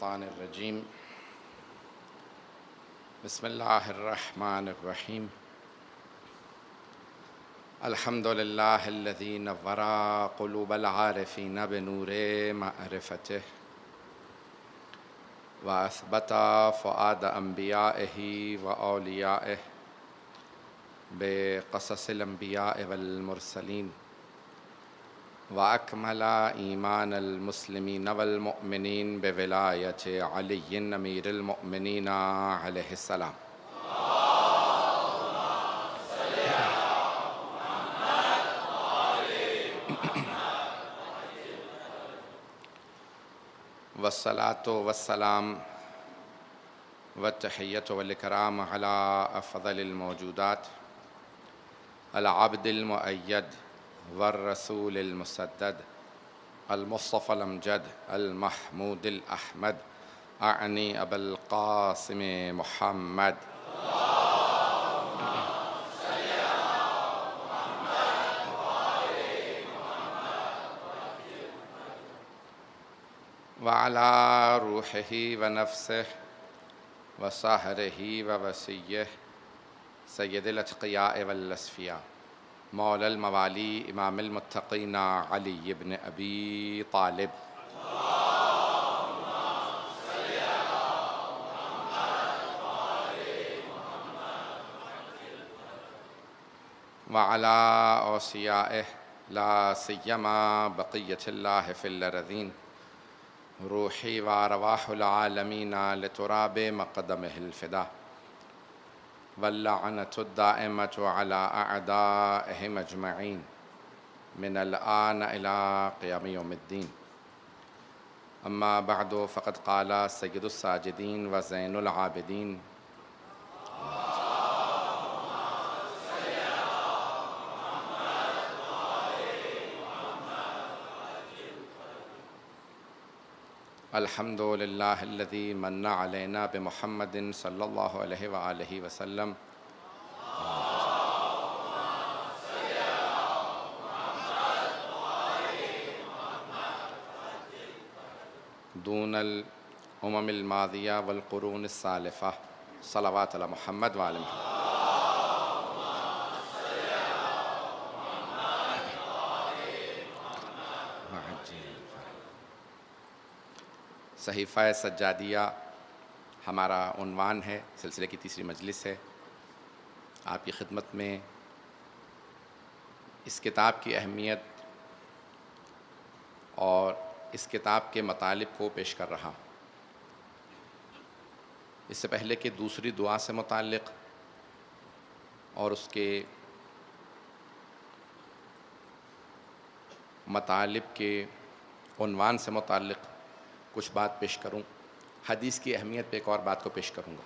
الشیطان الرجیم بسم اللہ الرحمن الرحیم الحمد للہ الذی نور قلوب العارفین بنور معرفتہ واثبت فؤاد انبیائہ واولیائہ بقصص الانبیاء والمرسلین وأكمل إيمان المسلمين والمؤمنين بولاية علي أمير المؤمنين عليه السلام والصلاة والسلام والتحية والإكرام على أفضل الموجودات العبد المؤيد والرسول المسدد المصطفى الأمجد المحمود الأحمد أعني أبا القاسم محمد وعلى روحه ونفسه وصهره ووصيه سيد الأتقياء والأصفياء مولا الموالی امام المتقین علی بن ابی طالب وعلى اوصیائه لا سیما بقیة اللہ فی الارضین روحی وارواح العالمین لتراب مقدمہ الفدا واللعنة الدائمة على أعدائهم أجمعين من الآن إلى قيام يوم الدين أما بعد فقد قال سيد الساجدين وزين العابدين الحمد لله الذي من علينا بمحمد صلى الله عليه وآله وسلم دون الأمم الماضية والقرون السالفة صلوات على محمد وآل محمد صحیفہ سجادیہ ہمارا عنوان ہے، سلسلے کی تیسری مجلس ہے۔ آپ کی خدمت میں اس کتاب کی اہمیت اور اس کتاب کے مطالب کو پیش کر رہا ہوں۔ اس سے پہلے کہ دوسری دعا سے متعلق اور اس کے مطالب کے عنوان سے متعلق کچھ بات پیش کروں، حدیث کی اہمیت پہ ایک اور بات کو پیش کروں گا۔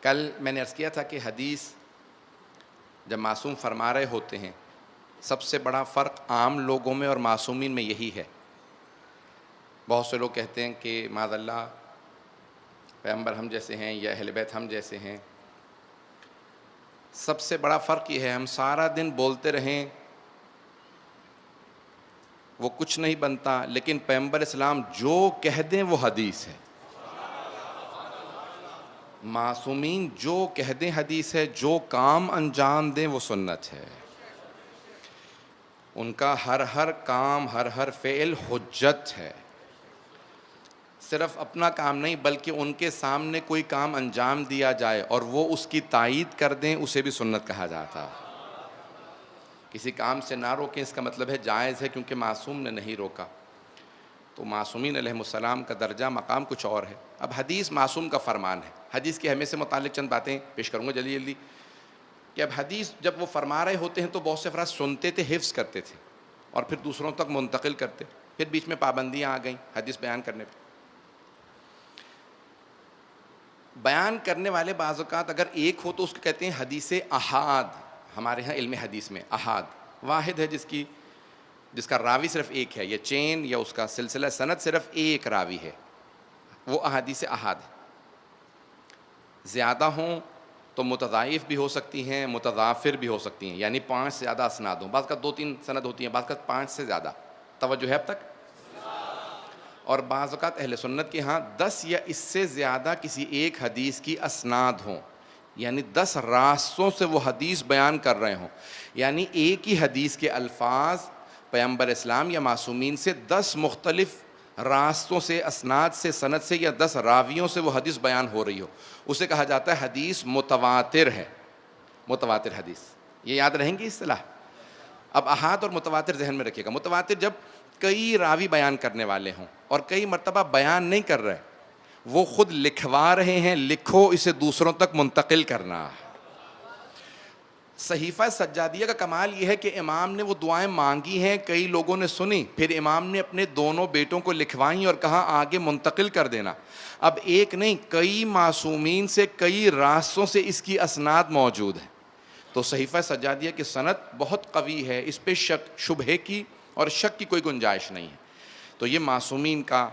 کل میں نے عرض کیا تھا کہ حدیث جب معصوم فرما رہے ہوتے ہیں، سب سے بڑا فرق عام لوگوں میں اور معصومین میں یہی ہے۔ بہت سے لوگ کہتے ہیں کہ معاذ اللہ پیغمبر ہم جیسے ہیں یا اہل بیت ہم جیسے ہیں۔ سب سے بڑا فرق یہ ہے، ہم سارا دن بولتے رہیں وہ کچھ نہیں بنتا، لیکن پیغمبر اسلام جو کہہ دیں وہ حدیث ہے۔ معصومین جو کہہ دیں حدیث ہے، جو کام انجام دیں وہ سنت ہے۔ ان کا ہر کام ہر فعل حجت ہے۔ صرف اپنا کام نہیں بلکہ ان کے سامنے کوئی کام انجام دیا جائے اور وہ اس کی تائید کر دیں، اسے بھی سنت کہا جاتا ہے۔ کسی کام سے نہ روکیں، اس کا مطلب ہے جائز ہے، کیونکہ معصوم نے نہیں روکا۔ تو معصومین علیہ السلام کا درجہ مقام کچھ اور ہے۔ اب حدیث معصوم کا فرمان ہے۔ حدیث کی اہمیت سے متعلق چند باتیں پیش کروں گا جلدی کہ اب حدیث جب وہ فرما رہے ہوتے ہیں تو بہت سے افراد سنتے تھے، حفظ کرتے تھے اور پھر دوسروں تک منتقل کرتے، پھر بیچ میں پابندیاں آ گئیں حدیث بیان کرنے پہ۔ بیان کرنے والے بعض اوقات اگر ایک ہو تو اس کو کہتے ہیں حدیث احاد۔ ہمارے ہاں علم حدیث میں احاد واحد ہے جس کا راوی صرف ایک ہے، یا چین یا اس کا سلسلہ سند صرف ایک راوی ہے، وہ احادیث احاد ہے۔ زیادہ ہوں تو متضاعف بھی ہو سکتی ہیں، متضافر بھی ہو سکتی ہیں، یعنی 5 سے زیادہ اسناد ہوں۔ بعض کا 2-3 سند ہوتی ہیں، بعض کا 5 سے زیادہ۔ توجہ ہے اب تک؟ اور بعض اوقات اہل سنت کے ہاں 10 یا اس سے زیادہ کسی ایک حدیث کی اسناد ہوں، یعنی 10 راستوں سے وہ حدیث بیان کر رہے ہوں، یعنی ایک ہی حدیث کے الفاظ پیغمبر اسلام یا معصومین سے 10 مختلف راستوں سے، اسناد سے، سند سے، یا 10 راویوں سے وہ حدیث بیان ہو رہی ہو، اسے کہا جاتا ہے حدیث متواتر ہے، متواتر حدیث. یہ یاد رہیں گی اصطلاح. اب احاد اور متواتر ذہن میں رکھیے گا. متواتر جب کئی راوی بیان کرنے والے ہوں اور کئی مرتبہ بیان نہیں کر رہے، وہ خود لکھوا رہے ہیں، لکھو اسے دوسروں تک منتقل کرنا. صحیفہ سجادیہ کا کمال یہ ہے کہ امام نے وہ دعائیں مانگی ہیں، کئی لوگوں نے سنی، پھر امام نے اپنے دونوں بیٹوں کو لکھوائیں اور کہا آگے منتقل کر دینا. اب ایک نہیں، کئی معصومین سے، کئی راستوں سے اس کی اسناد موجود ہے. تو صحیفہ سجادیہ کی سند بہت قوی ہے، اس پہ شبہے کی اور شک کی کوئی گنجائش نہیں ہے. تو یہ معصومین کا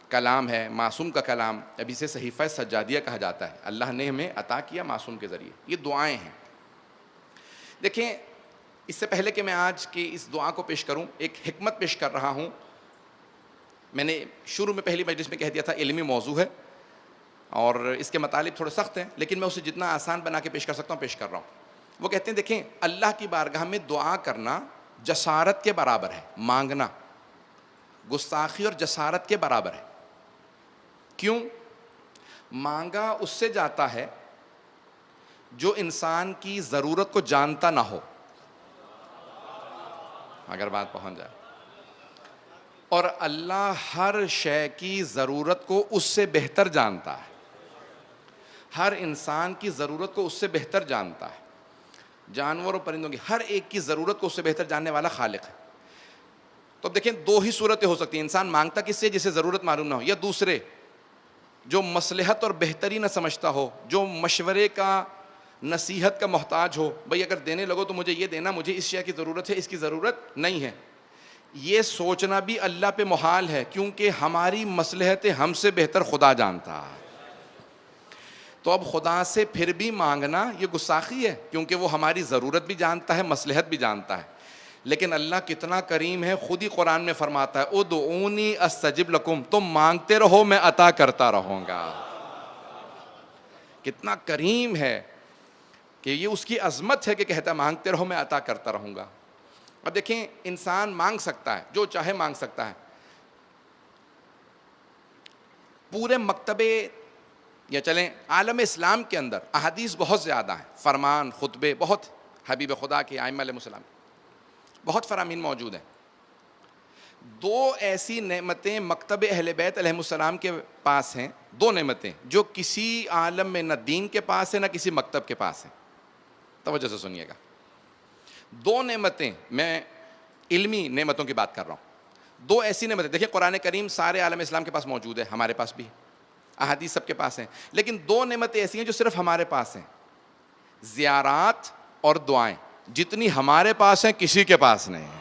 کلام ہے، معصوم کا کلام. ابھی سے صحیفہ سجادیہ کہا جاتا ہے، اللہ نے ہمیں عطا کیا معصوم کے ذریعے. یہ دعائیں ہیں. دیکھیں، اس سے پہلے کہ میں آج کی اس دعا کو پیش کروں، ایک حکمت پیش کر رہا ہوں. میں نے شروع میں پہلی مجلس میں کہہ دیا تھا علمی موضوع ہے اور اس کے مطالب تھوڑے سخت ہیں، لیکن میں اسے جتنا آسان بنا کے پیش کر سکتا ہوں پیش کر رہا ہوں. وہ کہتے ہیں دیکھیں، اللہ کی بارگاہ میں دعا کرنا جسارت کے برابر ہے. مانگنا گستاخی اور جسارت کے برابر ہے. کیوں؟ مانگا اس سے جاتا ہے جو انسان کی ضرورت کو جانتا نہ ہو، اگر بات پہنچ جائے. اور اللہ ہر شے کی ضرورت کو اس سے بہتر جانتا ہے، ہر انسان کی ضرورت کو اس سے بہتر جانتا ہے. جانور و پرندوں کی ہر ایک کی ضرورت کو اس سے بہتر جاننے والا خالق ہے. تو اب دیکھیں، دو ہی صورتیں ہو سکتی ہیں. انسان مانگتا کس سے؟ جسے ضرورت معلوم نہ ہو، یا دوسرے جو مصلحت اور بہتری نہ سمجھتا ہو، جو مشورے کا، نصیحت کا محتاج ہو. بھئی اگر دینے لگو تو مجھے یہ دینا، مجھے اس شے کی ضرورت ہے، اس کی ضرورت نہیں ہے. یہ سوچنا بھی اللہ پہ محال ہے، کیونکہ ہماری مصلحتیں ہم سے بہتر خدا جانتا ہے. تو اب خدا سے پھر بھی مانگنا یہ گستاخی ہے، کیونکہ وہ ہماری ضرورت بھی جانتا ہے، مصلحت بھی جانتا ہے. لیکن اللہ کتنا کریم ہے، خود ہی قرآن میں فرماتا ہے ادعونی استجب لکم، تم مانگتے رہو میں عطا کرتا رہوں گا. کتنا کریم ہے کہ یہ اس کی عظمت ہے کہ کہتا ہے مانگتے رہو میں عطا کرتا رہوں گا. اب دیکھیں، انسان مانگ سکتا ہے، جو چاہے مانگ سکتا ہے. پورے مکتبے یا چلیں عالم اسلام کے اندر احادیث بہت زیادہ ہیں، فرمان، خطبے بہت، حبیب خدا کے، ائمہ علیہ السلام بہت فرامین موجود ہیں. دو ایسی نعمتیں مکتب اہل بیت علیہ السلام کے پاس ہیں، دو نعمتیں جو کسی عالم میں نہ دین کے پاس ہیں نہ کسی مکتب کے پاس ہیں. توجہ سے سنیے گا. دو نعمتیں، میں علمی نعمتوں کی بات کر رہا ہوں. دو ایسی نعمتیں، دیکھیں قرآن کریم سارے عالم اسلام کے پاس موجود ہے، ہمارے پاس بھی، احادیث سب کے پاس ہیں. لیکن دو نعمتیں ایسی ہیں جو صرف ہمارے پاس ہیں، زیارات اور دعائیں. جتنی ہمارے پاس ہیں کسی کے پاس نہیں ہے.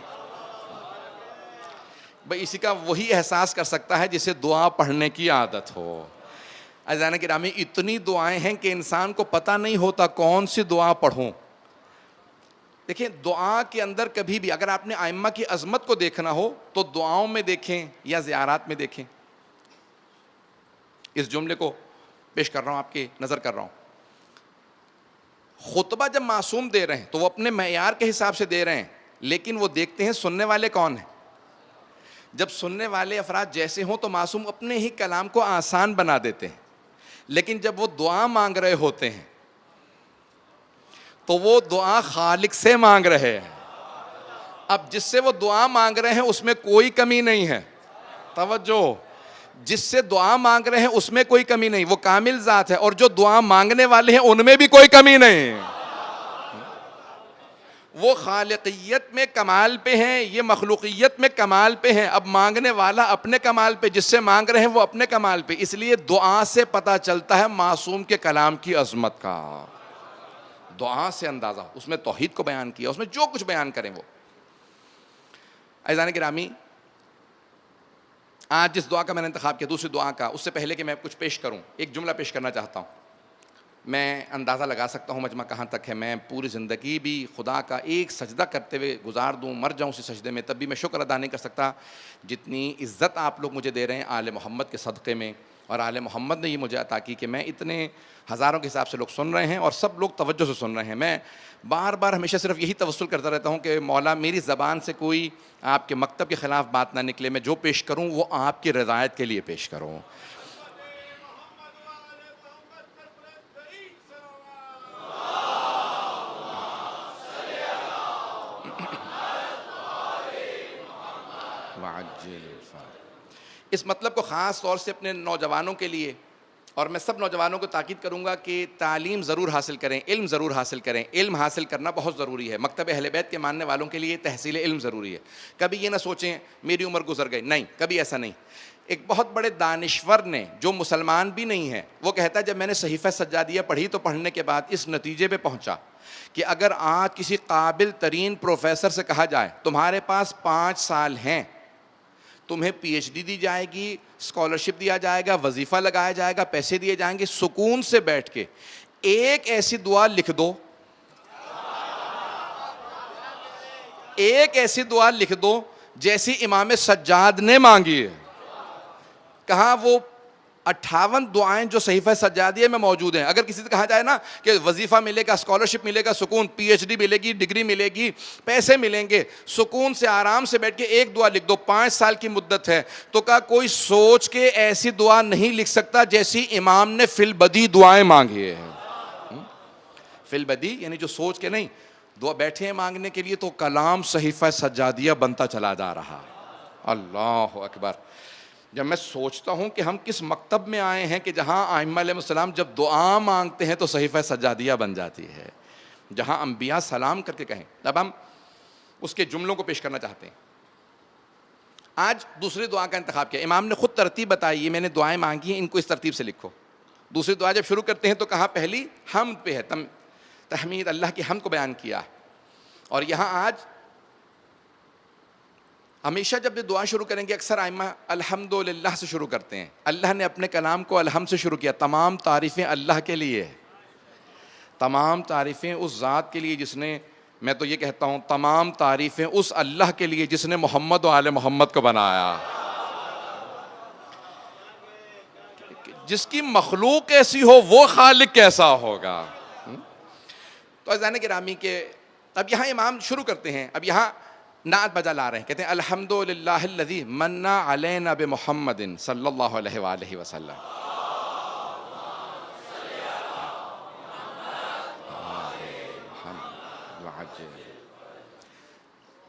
بھئی اسی کا وہی احساس کر سکتا ہے جسے دعا پڑھنے کی عادت ہو. عزیزان گرامی، اتنی دعائیں ہیں کہ انسان کو پتہ نہیں ہوتا کون سی دعا پڑھوں. دیکھیں، دعا کے اندر کبھی بھی اگر آپ نے ائمہ کی عظمت کو دیکھنا ہو تو دعاؤں میں دیکھیں یا زیارات میں دیکھیں. اس جملے کو پیش کر رہا ہوں، آپ کی نظر کر رہا ہوں. خطبہ جب معصوم دے رہے ہیں تو وہ اپنے معیار کے حساب سے دے رہے ہیں، لیکن وہ دیکھتے ہیں سننے والے کون ہیں. جب سننے والے افراد جیسے ہوں تو معصوم اپنے ہی کلام کو آسان بنا دیتے ہیں. لیکن جب وہ دعا مانگ رہے ہوتے ہیں تو وہ دعا خالق سے مانگ رہے ہیں. اب جس سے وہ دعا مانگ رہے ہیں اس میں کوئی کمی نہیں ہے. توجہ، جس سے دعا مانگ رہے ہیں اس میں کوئی کمی نہیں، وہ کامل ذات ہے. اور جو دعا مانگنے والے ہیں ان میں بھی کوئی کمی نہیں. وہ خالقیت میں کمال پہ ہیں، یہ مخلوقیت میں کمال پہ ہیں. اب مانگنے والا اپنے کمال پہ، جس سے مانگ رہے ہیں وہ اپنے کمال پہ. اس لیے دعا سے پتہ چلتا ہے معصوم کے کلام کی عظمت کا. دعا سے اندازہ، اس میں توحید کو بیان کیا، اس میں جو کچھ بیان کریں وہ. عزیزان گرامی، آج جس دعا کا میں نے انتخاب کیا، دوسری دعا کا، اس سے پہلے کہ میں کچھ پیش کروں ایک جملہ پیش کرنا چاہتا ہوں. میں اندازہ لگا سکتا ہوں مجمع کہاں تک ہے. میں پوری زندگی بھی خدا کا ایک سجدہ کرتے ہوئے گزار دوں, مر جاؤں اسی سجدے میں, تب بھی میں شکر ادا نہیں کر سکتا جتنی عزت آپ لوگ مجھے دے رہے ہیں آل محمد کے صدقے میں. اور آل محمد نے یہ مجھے عطا کی کہ میں اتنے ہزاروں کے حساب سے لوگ سن رہے ہیں اور سب لوگ توجہ سے سن رہے ہیں. میں بار بار ہمیشہ صرف یہی توسل کرتا رہتا ہوں کہ مولا میری زبان سے کوئی آپ کے مکتب کے خلاف بات نہ نکلے, میں جو پیش کروں وہ آپ کی رضایت کے لیے پیش کروں. اس مطلب کو خاص طور سے اپنے نوجوانوں کے لیے, اور میں سب نوجوانوں کو تاکید کروں گا کہ تعلیم ضرور حاصل کریں, علم ضرور حاصل کریں. علم حاصل کرنا بہت ضروری ہے. مکتب اہل بیت کے ماننے والوں کے لیے تحصیل علم ضروری ہے. کبھی یہ نہ سوچیں میری عمر گزر گئی, نہیں, کبھی ایسا نہیں. ایک بہت بڑے دانشور نے, جو مسلمان بھی نہیں ہے, وہ کہتا ہے جب میں نے صحیفہ سجادیہ پڑھی تو پڑھنے کے بعد اس نتیجے پہ پہنچا کہ اگر آج کسی قابل ترین پروفیسر سے کہا جائے تمہارے پاس 5 سال ہیں, تمہیں پی ایچ ڈی دی جائے گی, اسکالرشپ دیا جائے گا, وظیفہ لگایا جائے گا, پیسے دیے جائیں گے, سکون سے بیٹھ کے ایک ایسی دعا لکھ دو, ایک ایسی دعا لکھ دو جیسی امام سجاد نے مانگی ہے. کہاں وہ 58 دعائیں جو صحیفہ سجادیہ میں موجود ہیں. اگر کسی سے کہا جائے نا کہ وظیفہ ملے گا, اسکالرشپ ملے گا, سکون, پی ایچ ڈی ملے گی, ڈگری ملے گی, پیسے ملیں گے, سکون سے آرام سے بیٹھ کے ایک دعا لکھ دو, 5 سال کی مدت ہے, تو کہا کوئی سوچ کے ایسی دعا نہیں لکھ سکتا جیسی امام نے فی البدی دعائیں مانگی ہیں. فی البدی یعنی جو سوچ کے نہیں, دعا بیٹھے ہیں مانگنے کے لیے, تو کلام صحیفہ سجادیہ بنتا چلا جا رہا. اللہ اکبر. جب میں سوچتا ہوں کہ ہم کس مکتب میں آئے ہیں کہ جہاں ائمہ علیہ السلام جب دعا مانگتے ہیں تو صحیفہ سجادیہ بن جاتی ہے, جہاں انبیاء سلام کر کے کہیں. اب ہم اس کے جملوں کو پیش کرنا چاہتے ہیں. آج دوسری دعا کا انتخاب کیا. امام نے خود ترتیب بتائی, یہ میں نے دعائیں مانگی ہیں, ان کو اس ترتیب سے لکھو. دوسری دعا جب شروع کرتے ہیں تو کہا پہلی حمد پہ ہے, تحمید, اللہ کی حمد کو بیان کیا. اور یہاں آج ہمیشہ جب یہ دعا شروع کریں گے اکثر ائمہ الحمدللہ سے شروع کرتے ہیں. اللہ نے اپنے کلام کو الحمد سے شروع کیا. تمام تعریفیں اللہ کے لیے, تمام تعریفیں اس ذات کے لیے جس نے, میں تو یہ کہتا ہوں تمام تعریفیں اس اللہ کے لیے جس نے محمد و آل محمد کو بنایا. جس کی مخلوق کیسی ہو وہ خالق کیسا ہوگا. تو عزیزان گرامی کے اب یہاں امام شروع کرتے ہیں. اب یہاں نعت بجا لا رہے ہیں, کہتے ہیں الحمدللہ الذی من علینا بمحمد صلی اللہ علیہ وآلہ وسلم.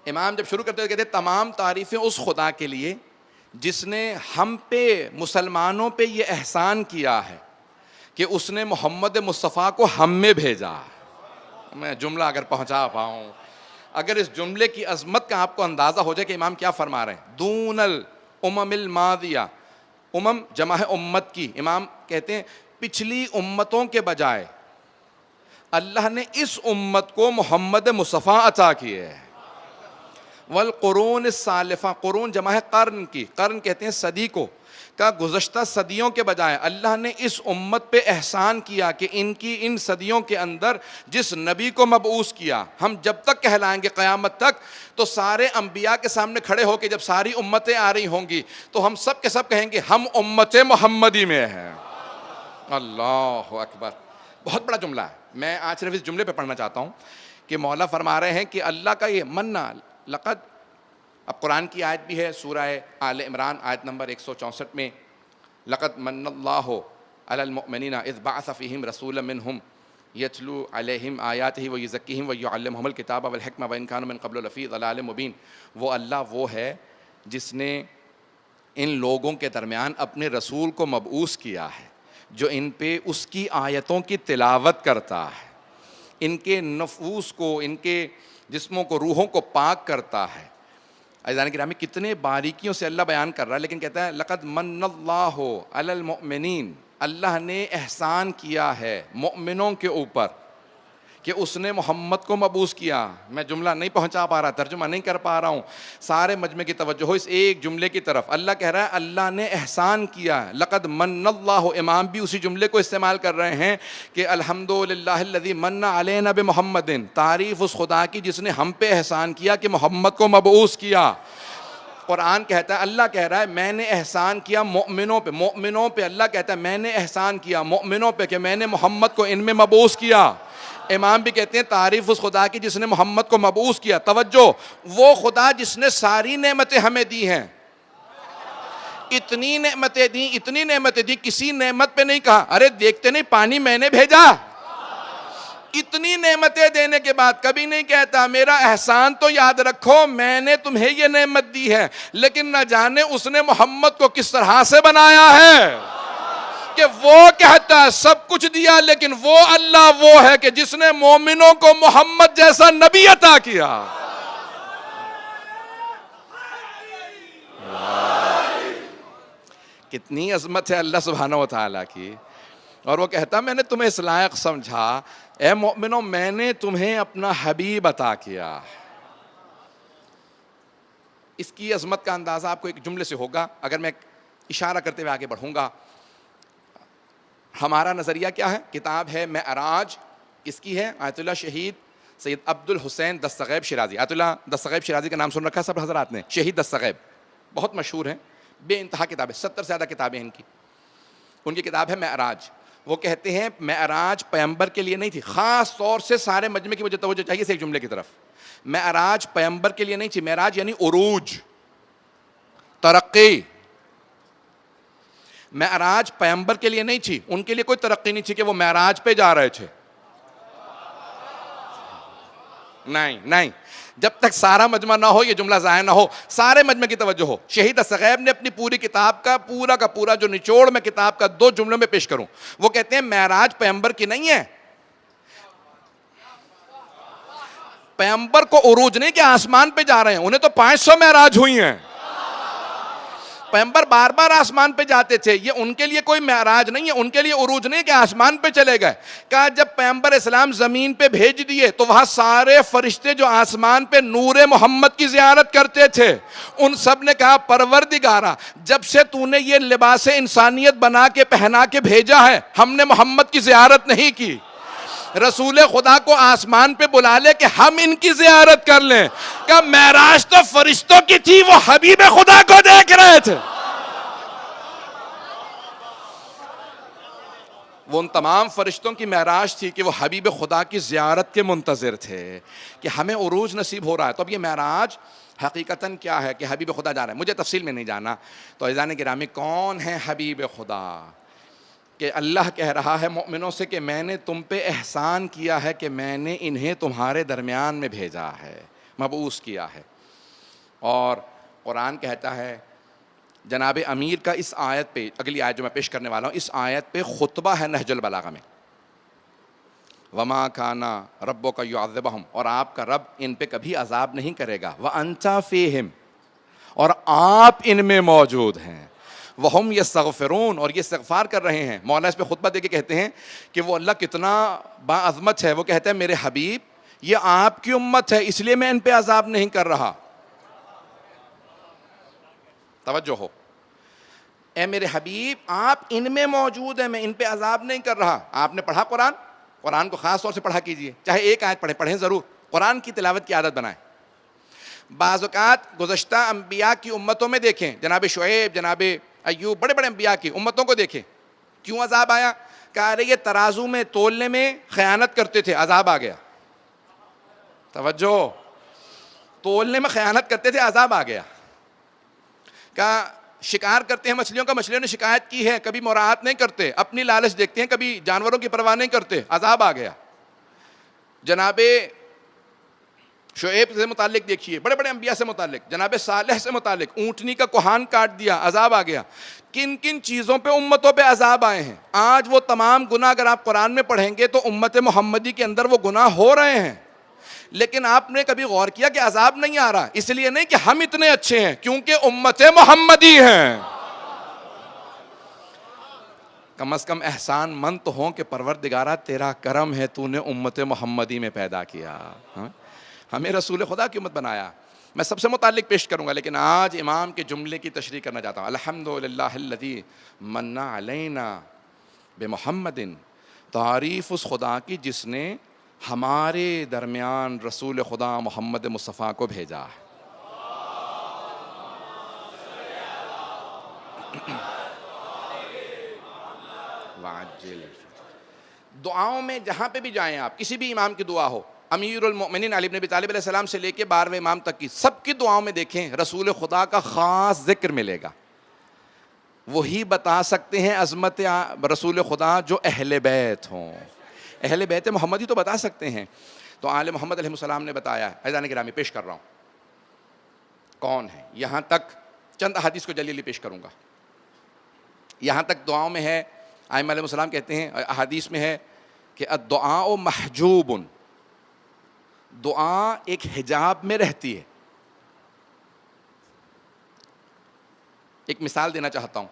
امام جب شروع کرتے ہیں کہتے ہیں تمام تعریفیں اس خدا کے لیے جس نے ہم پہ, مسلمانوں پہ یہ احسان کیا ہے کہ اس نے محمد مصطفیٰ کو ہم میں بھیجا. میں جملہ اگر پہنچا پاؤں, اگر اس جملے کی عظمت کا آپ کو اندازہ ہو جائے کہ امام کیا فرما رہے ہیں. دون الامم الماضیہ, امم جمع ہے امت کی. امام کہتے ہیں پچھلی امتوں کے بجائے اللہ نے اس امت کو محمد مصطفیٰ عطا کیے ہے. والقرون السالفہ, قرون جمع ہے قرن کی, قرن کہتے ہیں صدی کو, کا گزشتہ صدیوں کے بجائے اللہ نے اس امت پہ احسان کیا کہ ان صدیوں کے اندر جس نبی کو مبعوث کیا, ہم جب تک کہلائیں گے قیامت تک, تو سارے انبیاء کے سامنے کھڑے ہو کے جب ساری امتیں آ رہی ہوں گی تو ہم سب کے سب کہیں گے ہم امت محمدی میں ہیں. اللہ اکبر. بہت بڑا جملہ ہے. میں آج صرف اس جملے پہ پڑھنا چاہتا ہوں کہ مولا فرما رہے ہیں کہ اللہ کا یہ منع لقد, اب قرآن کی آیت بھی ہے سورہ آل عمران آیت نمبر 164 میں, لقد من اللہ علی المؤمنین اذ بعث فیہم رسولا منہم یتلو علیہم آیاتہ ویزکیہم ویعلمہم الکتاب والحکمہ وان کانوا من قبل لفی ضلال مبین. وہ اللہ وہ ہے جس نے ان لوگوں کے درمیان اپنے رسول کو مبعوث کیا ہے جو ان پہ اس کی آیتوں کی تلاوت کرتا ہے, ان کے نفوس کو, ان کے جسموں کو, روحوں کو پاک کرتا ہے. عزیزان گرامی کتنے باریکیوں سے اللہ بیان کر رہا ہے, لیکن کہتا ہے لقد من اللہ علی المؤمنین, اللہ نے احسان کیا ہے مومنوں کے اوپر. کہ اس نے محمد کو مبعوث کیا. میں جملہ نہیں پہنچا پا رہا, ترجمہ نہیں کر پا رہا ہوں. سارے مجمع کی توجہ ہو اس ایک جملے کی طرف. اللہ کہہ رہا ہے اللہ نے احسان کیا. لقد من اللہ, امام بھی اسی جملے کو استعمال کر رہے ہیں کہ الحمدللہ الذی من علینا بمحمد, تعریف اس خدا کی جس نے ہم پہ احسان کیا کہ محمد کو مبعوث کیا. قرآن کہتا ہے, اللہ کہہ رہا ہے میں نے احسان کیا مومنوں پہ. اللہ کہتا ہے میں نے احسان کیا مومنوں پہ کہ میں نے محمد کو ان میں مبعوث کیا. امام بھی کہتے ہیں تعریف اس خدا کی جس نے محمد کو مبعوث کیا. توجہ, وہ خدا جس نے ساری نعمتیں ہمیں دی ہیں, اتنی نعمتیں دی, کسی نعمت پہ نہیں کہا ارے دیکھتے نہیں پانی میں نے بھیجا. اتنی نعمتیں دینے کے بعد کبھی نہیں کہتا میرا احسان تو یاد رکھو, میں نے تمہیں یہ نعمت دی ہے, لیکن نہ جانے اس نے محمد کو کس طرح سے بنایا ہے کہ وہ کہتا ہے سب کچھ دیا, لیکن وہ اللہ وہ ہے کہ جس نے مومنوں کو محمد جیسا نبی عطا کیا. کتنی عظمت ہے اللہ سبحانہ و تعالیٰ کی. اور وہ کہتا میں نے تمہیں اس لائق سمجھا اے مومنوں, میں نے تمہیں اپنا حبیب عطا کیا. اس کی عظمت کا اندازہ آپ کو ایک جملے سے ہوگا. اگر میں اشارہ کرتے ہوئے آگے بڑھوں گا, ہمارا نظریہ کیا ہے؟ کتاب ہے معراج, کس کی ہے؟ آیت اللہ شہید سید عبد الحسین دستغیب شیرازی. آیت اللہ دستغیب شیرازی کا نام سن رکھا ہے سب حضرات نے؟ شہید دستغیب بہت مشہور ہیں, بے انتہا کتابیں, 70 سے زیادہ کتابیں ان کی. ان کی کتاب ہے معراج. وہ کہتے ہیں معراج پیغمبر کے لیے نہیں تھی, خاص طور سے سارے مجمع کی مجھے توجہ چاہیے اس ایک جملے کی طرف. معراج پیغمبر کے لیے نہیں تھی. معراج یعنی عروج, ترقی. معراج پیغمبر کے لیے نہیں تھی, ان کے لیے کوئی ترقی نہیں تھی کہ وہ معراج پہ جا رہے تھے. نہیں, جب تک سارا مجمع نہ ہو یہ جملہ ضائع نہ ہو, سارے مجمع کی توجہ ہو. شہید دستغیب نے اپنی پوری کتاب کا پورا جو نچوڑ میں کتاب کا 2 جملوں میں پیش کروں, وہ کہتے ہیں معراج پیغمبر کی نہیں ہے. پیغمبر کو عروج نہیں کہ آسمان پہ جا رہے ہیں, انہیں تو 500 معراج ہوئی ہیں. پیغمبر بار بار آسمان پہ جاتے تھے, یہ ان کے لیے کوئی معراج نہیں ہے, ان کے لیے عروج نہیں کہ آسمان پہ چلے گئے. کہا جب پیغمبر اسلام زمین پہ بھیج دیے تو وہاں سارے فرشتے جو آسمان پہ نور محمد کی زیارت کرتے تھے, ان سب نے کہا پروردگارا جب سے تو نے یہ لباس انسانیت بنا کے پہنا کے بھیجا ہے, ہم نے محمد کی زیارت نہیں کی. رسول خدا کو آسمان پہ بلا لے کہ ہم ان کی زیارت کر لیں. کہ معراج تو فرشتوں کی تھی, وہ حبیب خدا کو دیکھ رہے تھے. وہ ان تمام فرشتوں کی معراج تھی کہ وہ حبیب خدا کی زیارت کے منتظر تھے کہ ہمیں عروج نصیب ہو رہا ہے. تو اب یہ معراج حقیقتاً کیا ہے کہ حبیب خدا جا رہا ہے. مجھے تفصیل میں نہیں جانا. تو عزیزان گرامی, کون ہے حبیب خدا؟ کہ اللہ کہہ رہا ہے مومنوں سے کہ میں نے تم پہ احسان کیا ہے کہ میں نے انہیں تمہارے درمیان میں بھیجا ہے, مبعوث کیا ہے. اور قرآن کہتا ہے, جناب امیر کا اس آیت پہ, اگلی آیت جو میں پیش کرنے والا ہوں, اس آیت پہ خطبہ ہے نہج البلاغہ میں. وما کانا ربک یعذبہم, اور آپ کا رب ان پہ کبھی عذاب نہیں کرے گا. وانت فیہم, اور آپ ان میں موجود ہیں. وہم یستغفرون, اور یہ استغفار کر رہے ہیں. مولا اس پہ خطبہ دے کے کہتے ہیں کہ وہ اللہ کتنا باعظمت ہے. وہ کہتے ہیں میرے حبیب یہ آپ کی امت ہے, اس لیے میں ان پہ عذاب نہیں کر رہا. توجہ ہو, اے میرے حبیب آپ ان میں موجود ہیں, میں ان پہ عذاب نہیں کر رہا. آپ نے پڑھا قرآن کو خاص طور سے پڑھا کیجئے, چاہے ایک آیت پڑھیں ضرور. قرآن کی تلاوت کی عادت بنائیں. بعض اوقات گزشتہ انبیاء کی امتوں میں دیکھیں, جناب شعیب, جناب ایوب, بڑے بڑے انبیاء کی امتوں کو دیکھیں, کیوں عذاب آیا؟ کہا رہے یہ ترازو میں تولنے میں خیانت کرتے تھے, عذاب آ گیا. توجہ, تولنے میں خیانت کرتے تھے, عذاب آ گیا. کہا شکار کرتے ہیں مچھلیوں کا, مچھلیوں نے شکایت کی ہے, کبھی مراعات نہیں کرتے, اپنی لالچ دیکھتے ہیں, کبھی جانوروں کی پرواہ نہیں کرتے, عذاب آ گیا. جناب شعیب سے متعلق دیکھیے, بڑے بڑے انبیاء سے متعلق, جناب صالح سے متعلق اونٹنی کا کوہان کاٹ دیا, عذاب آ گیا. کن کن چیزوں پہ امتوں پہ عذاب آئے ہیں. آج وہ تمام گناہ اگر آپ قرآن میں پڑھیں گے تو امت محمدی کے اندر وہ گناہ ہو رہے ہیں, لیکن آپ نے کبھی غور کیا کہ عذاب نہیں آ رہا؟ اس لیے نہیں کہ ہم اتنے اچھے ہیں, کیونکہ امت محمدی ہیں. کم از کم احسان مند تو ہوں کہ پروردگارہ تیرا کرم ہے، تو نے امت محمدی میں پیدا کیا، ہمیں رسول خدا کی امت بنایا۔ میں سب سے متعلق پیش کروں گا، لیکن آج امام کے جملے کی تشریح کرنا چاہتا ہوں۔ الحمدللہ الذی من علینا بمحمد، تعریف اس خدا کی جس نے ہمارے درمیان رسول خدا محمد مصطفیٰ کو بھیجا۔ دعاؤں میں جہاں پہ بھی جائیں آپ، کسی بھی امام کی دعا ہو، امیر المؤمنین علی بن ابی طالب علیہ السلام سے لے کے 12ویں امام تک کی سب کی دعاؤں میں دیکھیں رسول خدا کا خاص ذکر ملے گا۔ وہی بتا سکتے ہیں عظمت رسول خدا جو اہل بیت ہوں، اہل بیت محمدی تو بتا سکتے ہیں۔ تو آل محمد علیہ السلام نے بتایا ہے۔ عزیزان گرامی پیش کر رہا ہوں کون ہے، یہاں تک چند احادیث کو جلیلی پیش کروں گا۔ یہاں تک دعاؤں میں ہے، ائمہ علیہ السلام کہتے ہیں، احادیث میں ہے کہ الدعاء محجوب، دعا ایک حجاب میں رہتی ہے۔ ایک مثال دینا چاہتا ہوں،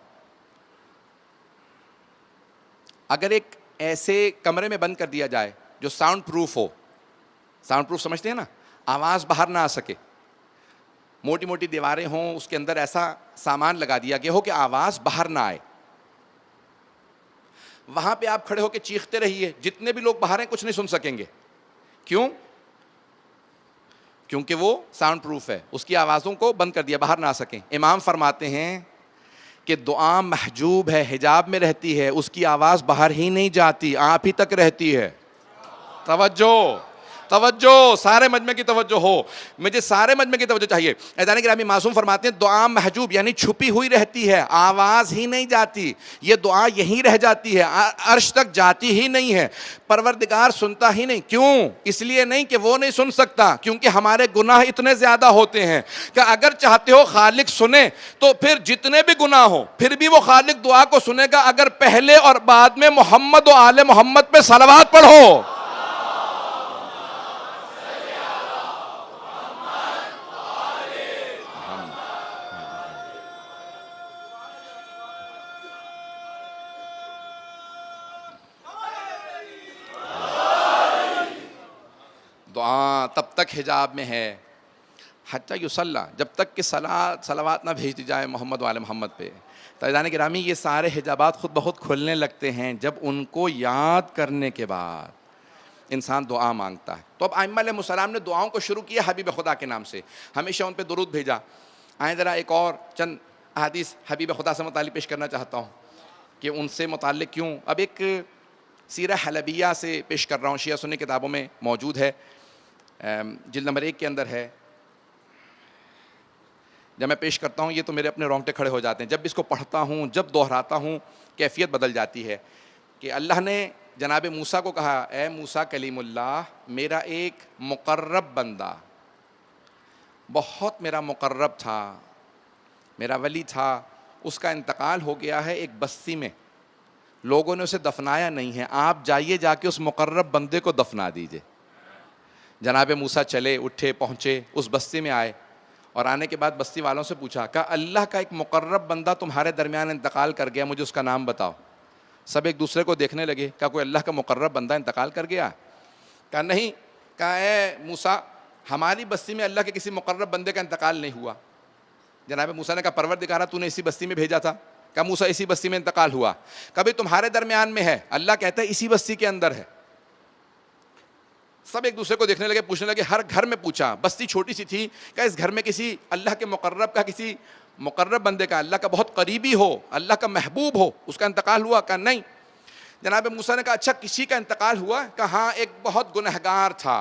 اگر ایک ایسے کمرے میں بند کر دیا جائے جو ساؤنڈ پروف ہو، ساؤنڈ پروف سمجھتے ہیں نا، آواز باہر نہ آ سکے، موٹی موٹی دیواریں ہوں، اس کے اندر ایسا سامان لگا دیا گیا ہو کہ آواز باہر نہ آئے، وہاں پہ آپ کھڑے ہو کے چیختے رہیے، جتنے بھی لوگ باہر ہیں کچھ نہیں سن سکیں گے۔ کیوں؟ کیونکہ وہ ساؤنڈ پروف ہے، اس کی آوازوں کو بند کر دیا، باہر نہ آ سکیں۔ امام فرماتے ہیں کہ دعا محجوب ہے، حجاب میں رہتی ہے، اس کی آواز باہر ہی نہیں جاتی، آپ ہی تک رہتی ہے۔ توجہ توجہ، سارے مجمع کی توجہ ہو، مجھے سارے مجمع کی توجہ چاہیے۔ عزیزان گرامی معصوم فرماتے ہیں دعا محجوب یعنی چھپی ہوئی رہتی ہے، آواز ہی نہیں جاتی، یہ دعا یہیں رہ جاتی ہے، عرش تک جاتی ہی نہیں ہے، پروردگار سنتا ہی نہیں۔ کیوں؟ اس لیے نہیں کہ وہ نہیں سن سکتا، کیونکہ ہمارے گناہ اتنے زیادہ ہوتے ہیں کہ اگر چاہتے ہو خالق سنے تو پھر جتنے بھی گناہ ہو پھر بھی وہ خالق دعا کو سنے گا، اگر پہلے اور بعد میں محمد و آل محمد پہ صلوات پڑھو۔ دعا تب تک حجاب میں ہے حتی یصلی، جب تک کہ صلوات نہ بھیج دی جائے محمد و آل محمد پہ۔ تو عزیزان گرامی یہ سارے حجابات خود بخود کھلنے لگتے ہیں جب ان کو یاد کرنے کے بعد انسان دعا مانگتا ہے۔ تو اب ائمہ علیہ السلام نے دعاؤں کو شروع کیا حبیب خدا کے نام سے، ہمیشہ ان پہ درود بھیجا۔ آئیں ذرا ایک اور چند احادیث حبیب خدا سے متعلق پیش کرنا چاہتا ہوں کہ ان سے متعلق کیوں۔ اب ایک سیرہ حلبیہ سے پیش کر رہا ہوں، شیعہ سنی کتابوں میں موجود ہے، جلد نمبر 1 کے اندر ہے۔ جب میں پیش کرتا ہوں یہ تو میرے اپنے رونگٹے کھڑے ہو جاتے ہیں، جب اس کو پڑھتا ہوں، جب دہراتا ہوں کیفیت بدل جاتی ہے۔ کہ اللہ نے جناب موسیٰ کو کہا، اے موسیٰ کلیم اللہ، میرا ایک مقرب بندہ، بہت میرا مقرب تھا، میرا ولی تھا، اس کا انتقال ہو گیا ہے ایک بستی میں، لوگوں نے اسے دفنایا نہیں ہے، آپ جائیے جا کے اس مقرب بندے کو دفنا دیجئے۔ جناب موسیٰ چلے، اٹھے، پہنچے، اس بستی میں آئے، اور آنے کے بعد بستی والوں سے پوچھا، کہا اللہ کا ایک مقرب بندہ تمہارے درمیان انتقال کر گیا، مجھے اس کا نام بتاؤ۔ سب ایک دوسرے کو دیکھنے لگے، کہا کوئی اللہ کا مقرب بندہ انتقال کر گیا؟ کہا نہیں۔ کہا اے موسیٰ، ہماری بستی میں اللہ کے کسی مقرب بندے کا انتقال نہیں ہوا۔ جناب موسیٰ نے کہا پروردگارہ تو نے اسی بستی میں بھیجا تھا۔ کہا موسیٰ اسی بستی میں انتقال ہوا۔ کبھی تمہارے درمیان میں ہے؟ اللہ کہتا ہے اسی بستی کے اندر ہے۔ سب ایک دوسرے کو دیکھنے لگے، پوچھنے لگے، ہر گھر میں پوچھا، بستی چھوٹی سی تھی، کہ اس گھر میں کسی اللہ کے مقرب کا، کسی مقرب بندے کا، اللہ کا بہت قریبی ہو، اللہ کا محبوب ہو، اس کا انتقال ہوا؟ کہا نہیں۔ جناب موسیٰ نے کہا اچھا کسی کا انتقال ہوا؟ کہا ہاں، ایک بہت گنہگار تھا،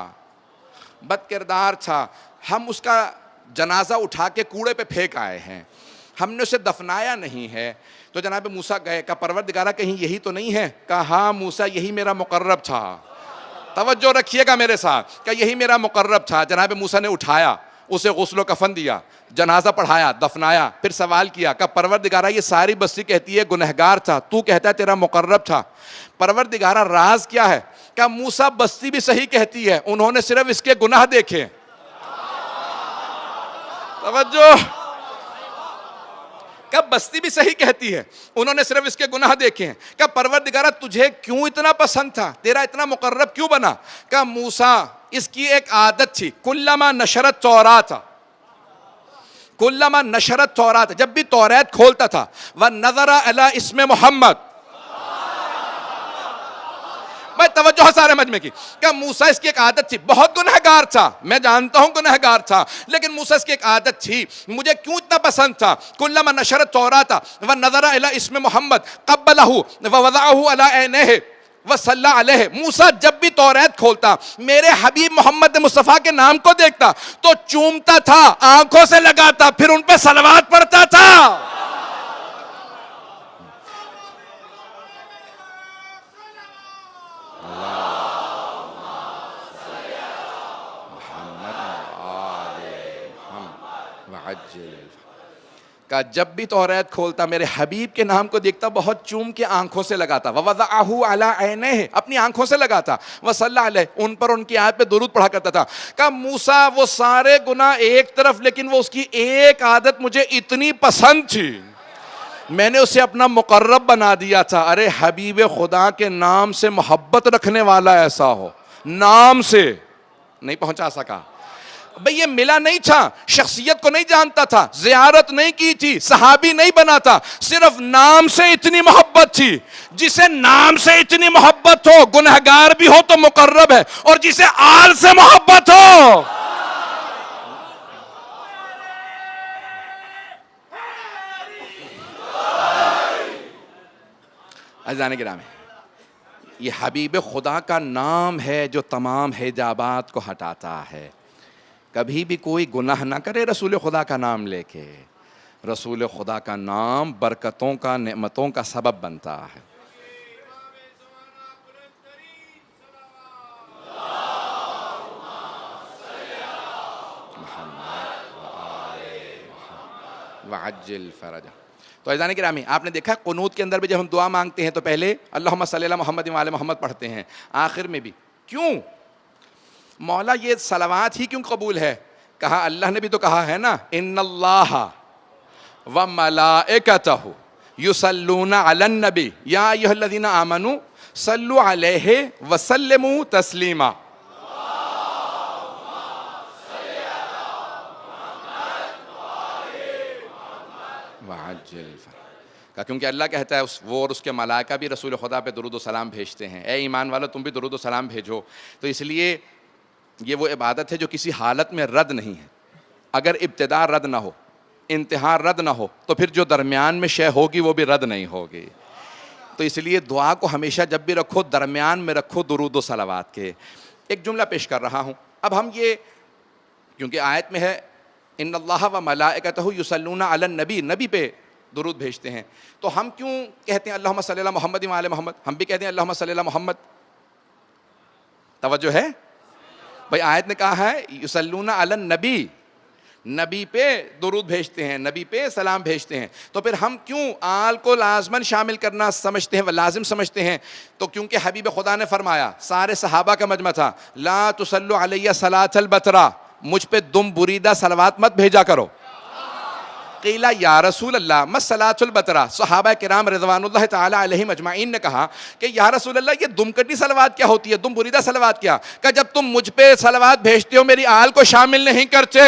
بد کردار تھا، ہم اس کا جنازہ اٹھا کے کوڑے پہ پھینک آئے ہیں، ہم نے اسے دفنایا نہیں ہے۔ تو جناب موسیٰ گئے، کہا پروردگارہ کہیں یہی تو نہیں ہے؟ کہا ہاں موسیٰ یہی میرا مقرب تھا۔ توجہ رکھیے گا میرے ساتھ، کہ یہی میرا مقرب تھا۔ جناب موسیٰ نے اٹھایا، اسے غسل و کفن دیا، جنازہ پڑھایا، دفنایا، پھر سوال کیا کہ پروردگارہ یہ ساری بستی کہتی ہے گنہگار تھا، تو کہتا ہے تیرا مقرب تھا، پروردگارہ راز کیا ہے؟ کہ موسیٰ بستی بھی صحیح کہتی ہے، انہوں نے صرف اس کے گناہ دیکھے۔ توجہ، کہ بستی بھی صحیح کہتی ہے, انہوں نے صرف اس کے گناہ دیکھے ہیں. کہ پروردگارہ تجھے کیوں اتنا پسند تھا, تیرا اتنا مقرب کیوں بنا؟ کہ موسیٰ اس کی ایک عادت تھی, کلما نشرت توراۃ, کلما نشرت توراۃ, جب بھی توریت کھولتا تھا, ونظر الی اسم محمد, میں توجہ سارے مجمع کی, کہ موسیٰ اس کی ایک عادت تھی, بہت گنہگار تھا, میں جانتا ہوں گنہگار تھا, لیکن موسیٰ اس کی ایک عادت تھی, مجھے کیوں اتنا پسند تھا, کلما نشرت توراۃ ونظر الی اسم محمد قبلہ ووضعہ علی عینیہ وصلی علیہ. موسیٰ جب بھی توریت کھولتا, میرے حبیب محمد مصطفیٰ کے نام کو دیکھتا تو چومتا تھا, آنکھوں سے لگاتا, پھر ان پہ صلوات پڑھتا تھا. کہ جب بھی توریت کھولتا میرے حبیب کے نام کو دیکھتا, بہت چوم کے آنکھوں سے لگاتا, ووضعہ علی عینیہ, اپنی آنکھوں سے لگاتا, وصلی علیہ, ان پر ان کی آیت پہ درود پڑھا کرتا تھا. کہ موسیٰ وہ سارے گناہ ایک طرف, لیکن وہ اس کی ایک عادت مجھے اتنی پسند تھی, میں نے اسے اپنا مقرب بنا دیا تھا. ارے حبیب خدا کے نام سے محبت رکھنے والا ایسا ہو, نام سے نہیں پہنچا سکا بھئی, یہ ملا نہیں تھا, شخصیت کو نہیں جانتا تھا, زیارت نہیں کی تھی, صحابی نہیں بنا تھا, صرف نام سے اتنی محبت تھی. جسے نام سے اتنی محبت ہو, گنہگار بھی ہو تو مقرب ہے, اور جسے آل سے محبت ہو, عزیزان گرامی, یہ حبیب خدا کا نام ہے جو تمام حجابات کو ہٹاتا ہے. کبھی بھی کوئی گناہ نہ کرے رسول خدا کا نام لے کے, رسول خدا کا نام برکتوں کا, نعمتوں کا سبب بنتا ہے. وعجل فرجہ. تو عزیزان گرامی, آپ نے دیکھا قنوت کے اندر بھی جب ہم دعا مانگتے ہیں تو پہلے اللہم صلی علی محمد وعلی محمد پڑھتے ہیں, آخر میں بھی. کیوں مولا یہ صلوات ہی کیوں قبول ہے؟ کہا اللہ نے بھی تو کہا ہے نا, ان اللہ وملائکتہ یصلون علی النبی یا ایھا الذین آمنوا صلوا علیہ وسلموا تسلیما. کیونکہ اللہ کہتا ہے وہ اور اس کے ملائکہ بھی رسول خدا پہ درود و سلام بھیجتے ہیں, اے ایمان والو تم بھی درود و سلام بھیجو. تو اس لیے یہ وہ عبادت ہے جو کسی حالت میں رد نہیں ہے. اگر ابتدا رد نہ ہو, انتہا رد نہ ہو, تو پھر جو درمیان میں شے ہوگی وہ بھی رد نہیں ہوگی. تو اس لیے دعا کو ہمیشہ جب بھی رکھو درمیان میں رکھو درود و صلوات کے. ایک جملہ پیش کر رہا ہوں. اب ہم یہ, کیونکہ آیت میں ہے ان اللہ و ملائکتہ یصلون علی النبی, نبی پہ درود بھیجتے ہیں, تو ہم کیوں کہتے ہیں اللہم صلی علی محمد وعلی محمد؟ ہم بھی کہتے ہیں اللہم صلی علی محمد. توجہ ہے بھائی, آیت نے کہا ہے یصلون علی النبی, نبی پہ درود بھیجتے ہیں, نبی پہ سلام بھیجتے ہیں. تو پھر ہم کیوں آل کو لازماً شامل کرنا سمجھتے ہیں, لازم سمجھتے ہیں؟ تو کیونکہ حبیب خدا نے فرمایا, سارے صحابہ کا مجمع تھا, لا تصلوا علیہ صلاۃ البترا, مجھ پہ دم بریدہ صلوات مت بھیجا کرو. قیل یا رسول اللہ ما صلاۃ البترا, صحابہ کرام رضوان اللہ تعالی علیہم اجمعین نے کہا کہ یا رسول اللہ یہ دم کٹی صلوات کیا ہوتی ہے, دم بریدہ صلوات کیا؟ کہ جب تم مجھ پہ صلوات بھیجتے ہو میری آل کو شامل نہیں کرتے,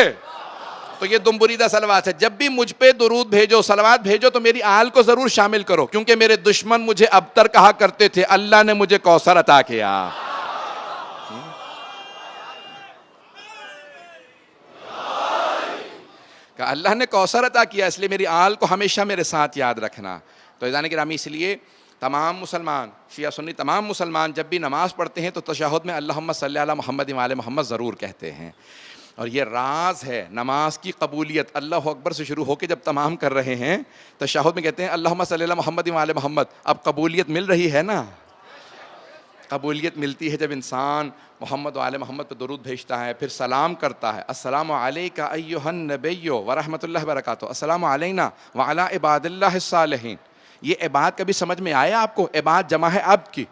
تو یہ دم بریدہ صلوات ہے. جب بھی مجھ پہ درود بھیجو, صلوات بھیجو, تو میری آل کو ضرور شامل کرو, کیونکہ میرے دشمن مجھے ابتر کہا کرتے تھے, اللہ نے مجھے کوثر عطا کیا. کہ اللہ نے کوثر عطا کیا, اس لیے میری آل کو ہمیشہ میرے ساتھ یاد رکھنا. تو عزیزان گرامی, اس لیے تمام مسلمان, شیعہ سنی تمام مسلمان جب بھی نماز پڑھتے ہیں تو تشہد میں اللہم صلی علی محمد وعلی محمد ضرور کہتے ہیں. اور یہ راز ہے نماز کی قبولیت. اللہ اکبر سے شروع ہو کے جب تمام کر رہے ہیں تشہد میں کہتے ہیں اللہم صلی علی محمد وعلی محمد. اب قبولیت مل رہی ہے نا, قبولیت ملتی ہے جب انسان محمد و آل محمد پہ درود بھیجتا ہے, پھر سلام کرتا ہے, السلام علیکہ ایھا النبی ورحمۃ اللہ وبرکاتہ, السلام علینا وعلی عباد اللہ الصالحین. یہ عباد کبھی سمجھ میں آیا آپ کو؟ عباد جمع ہے عبد کی.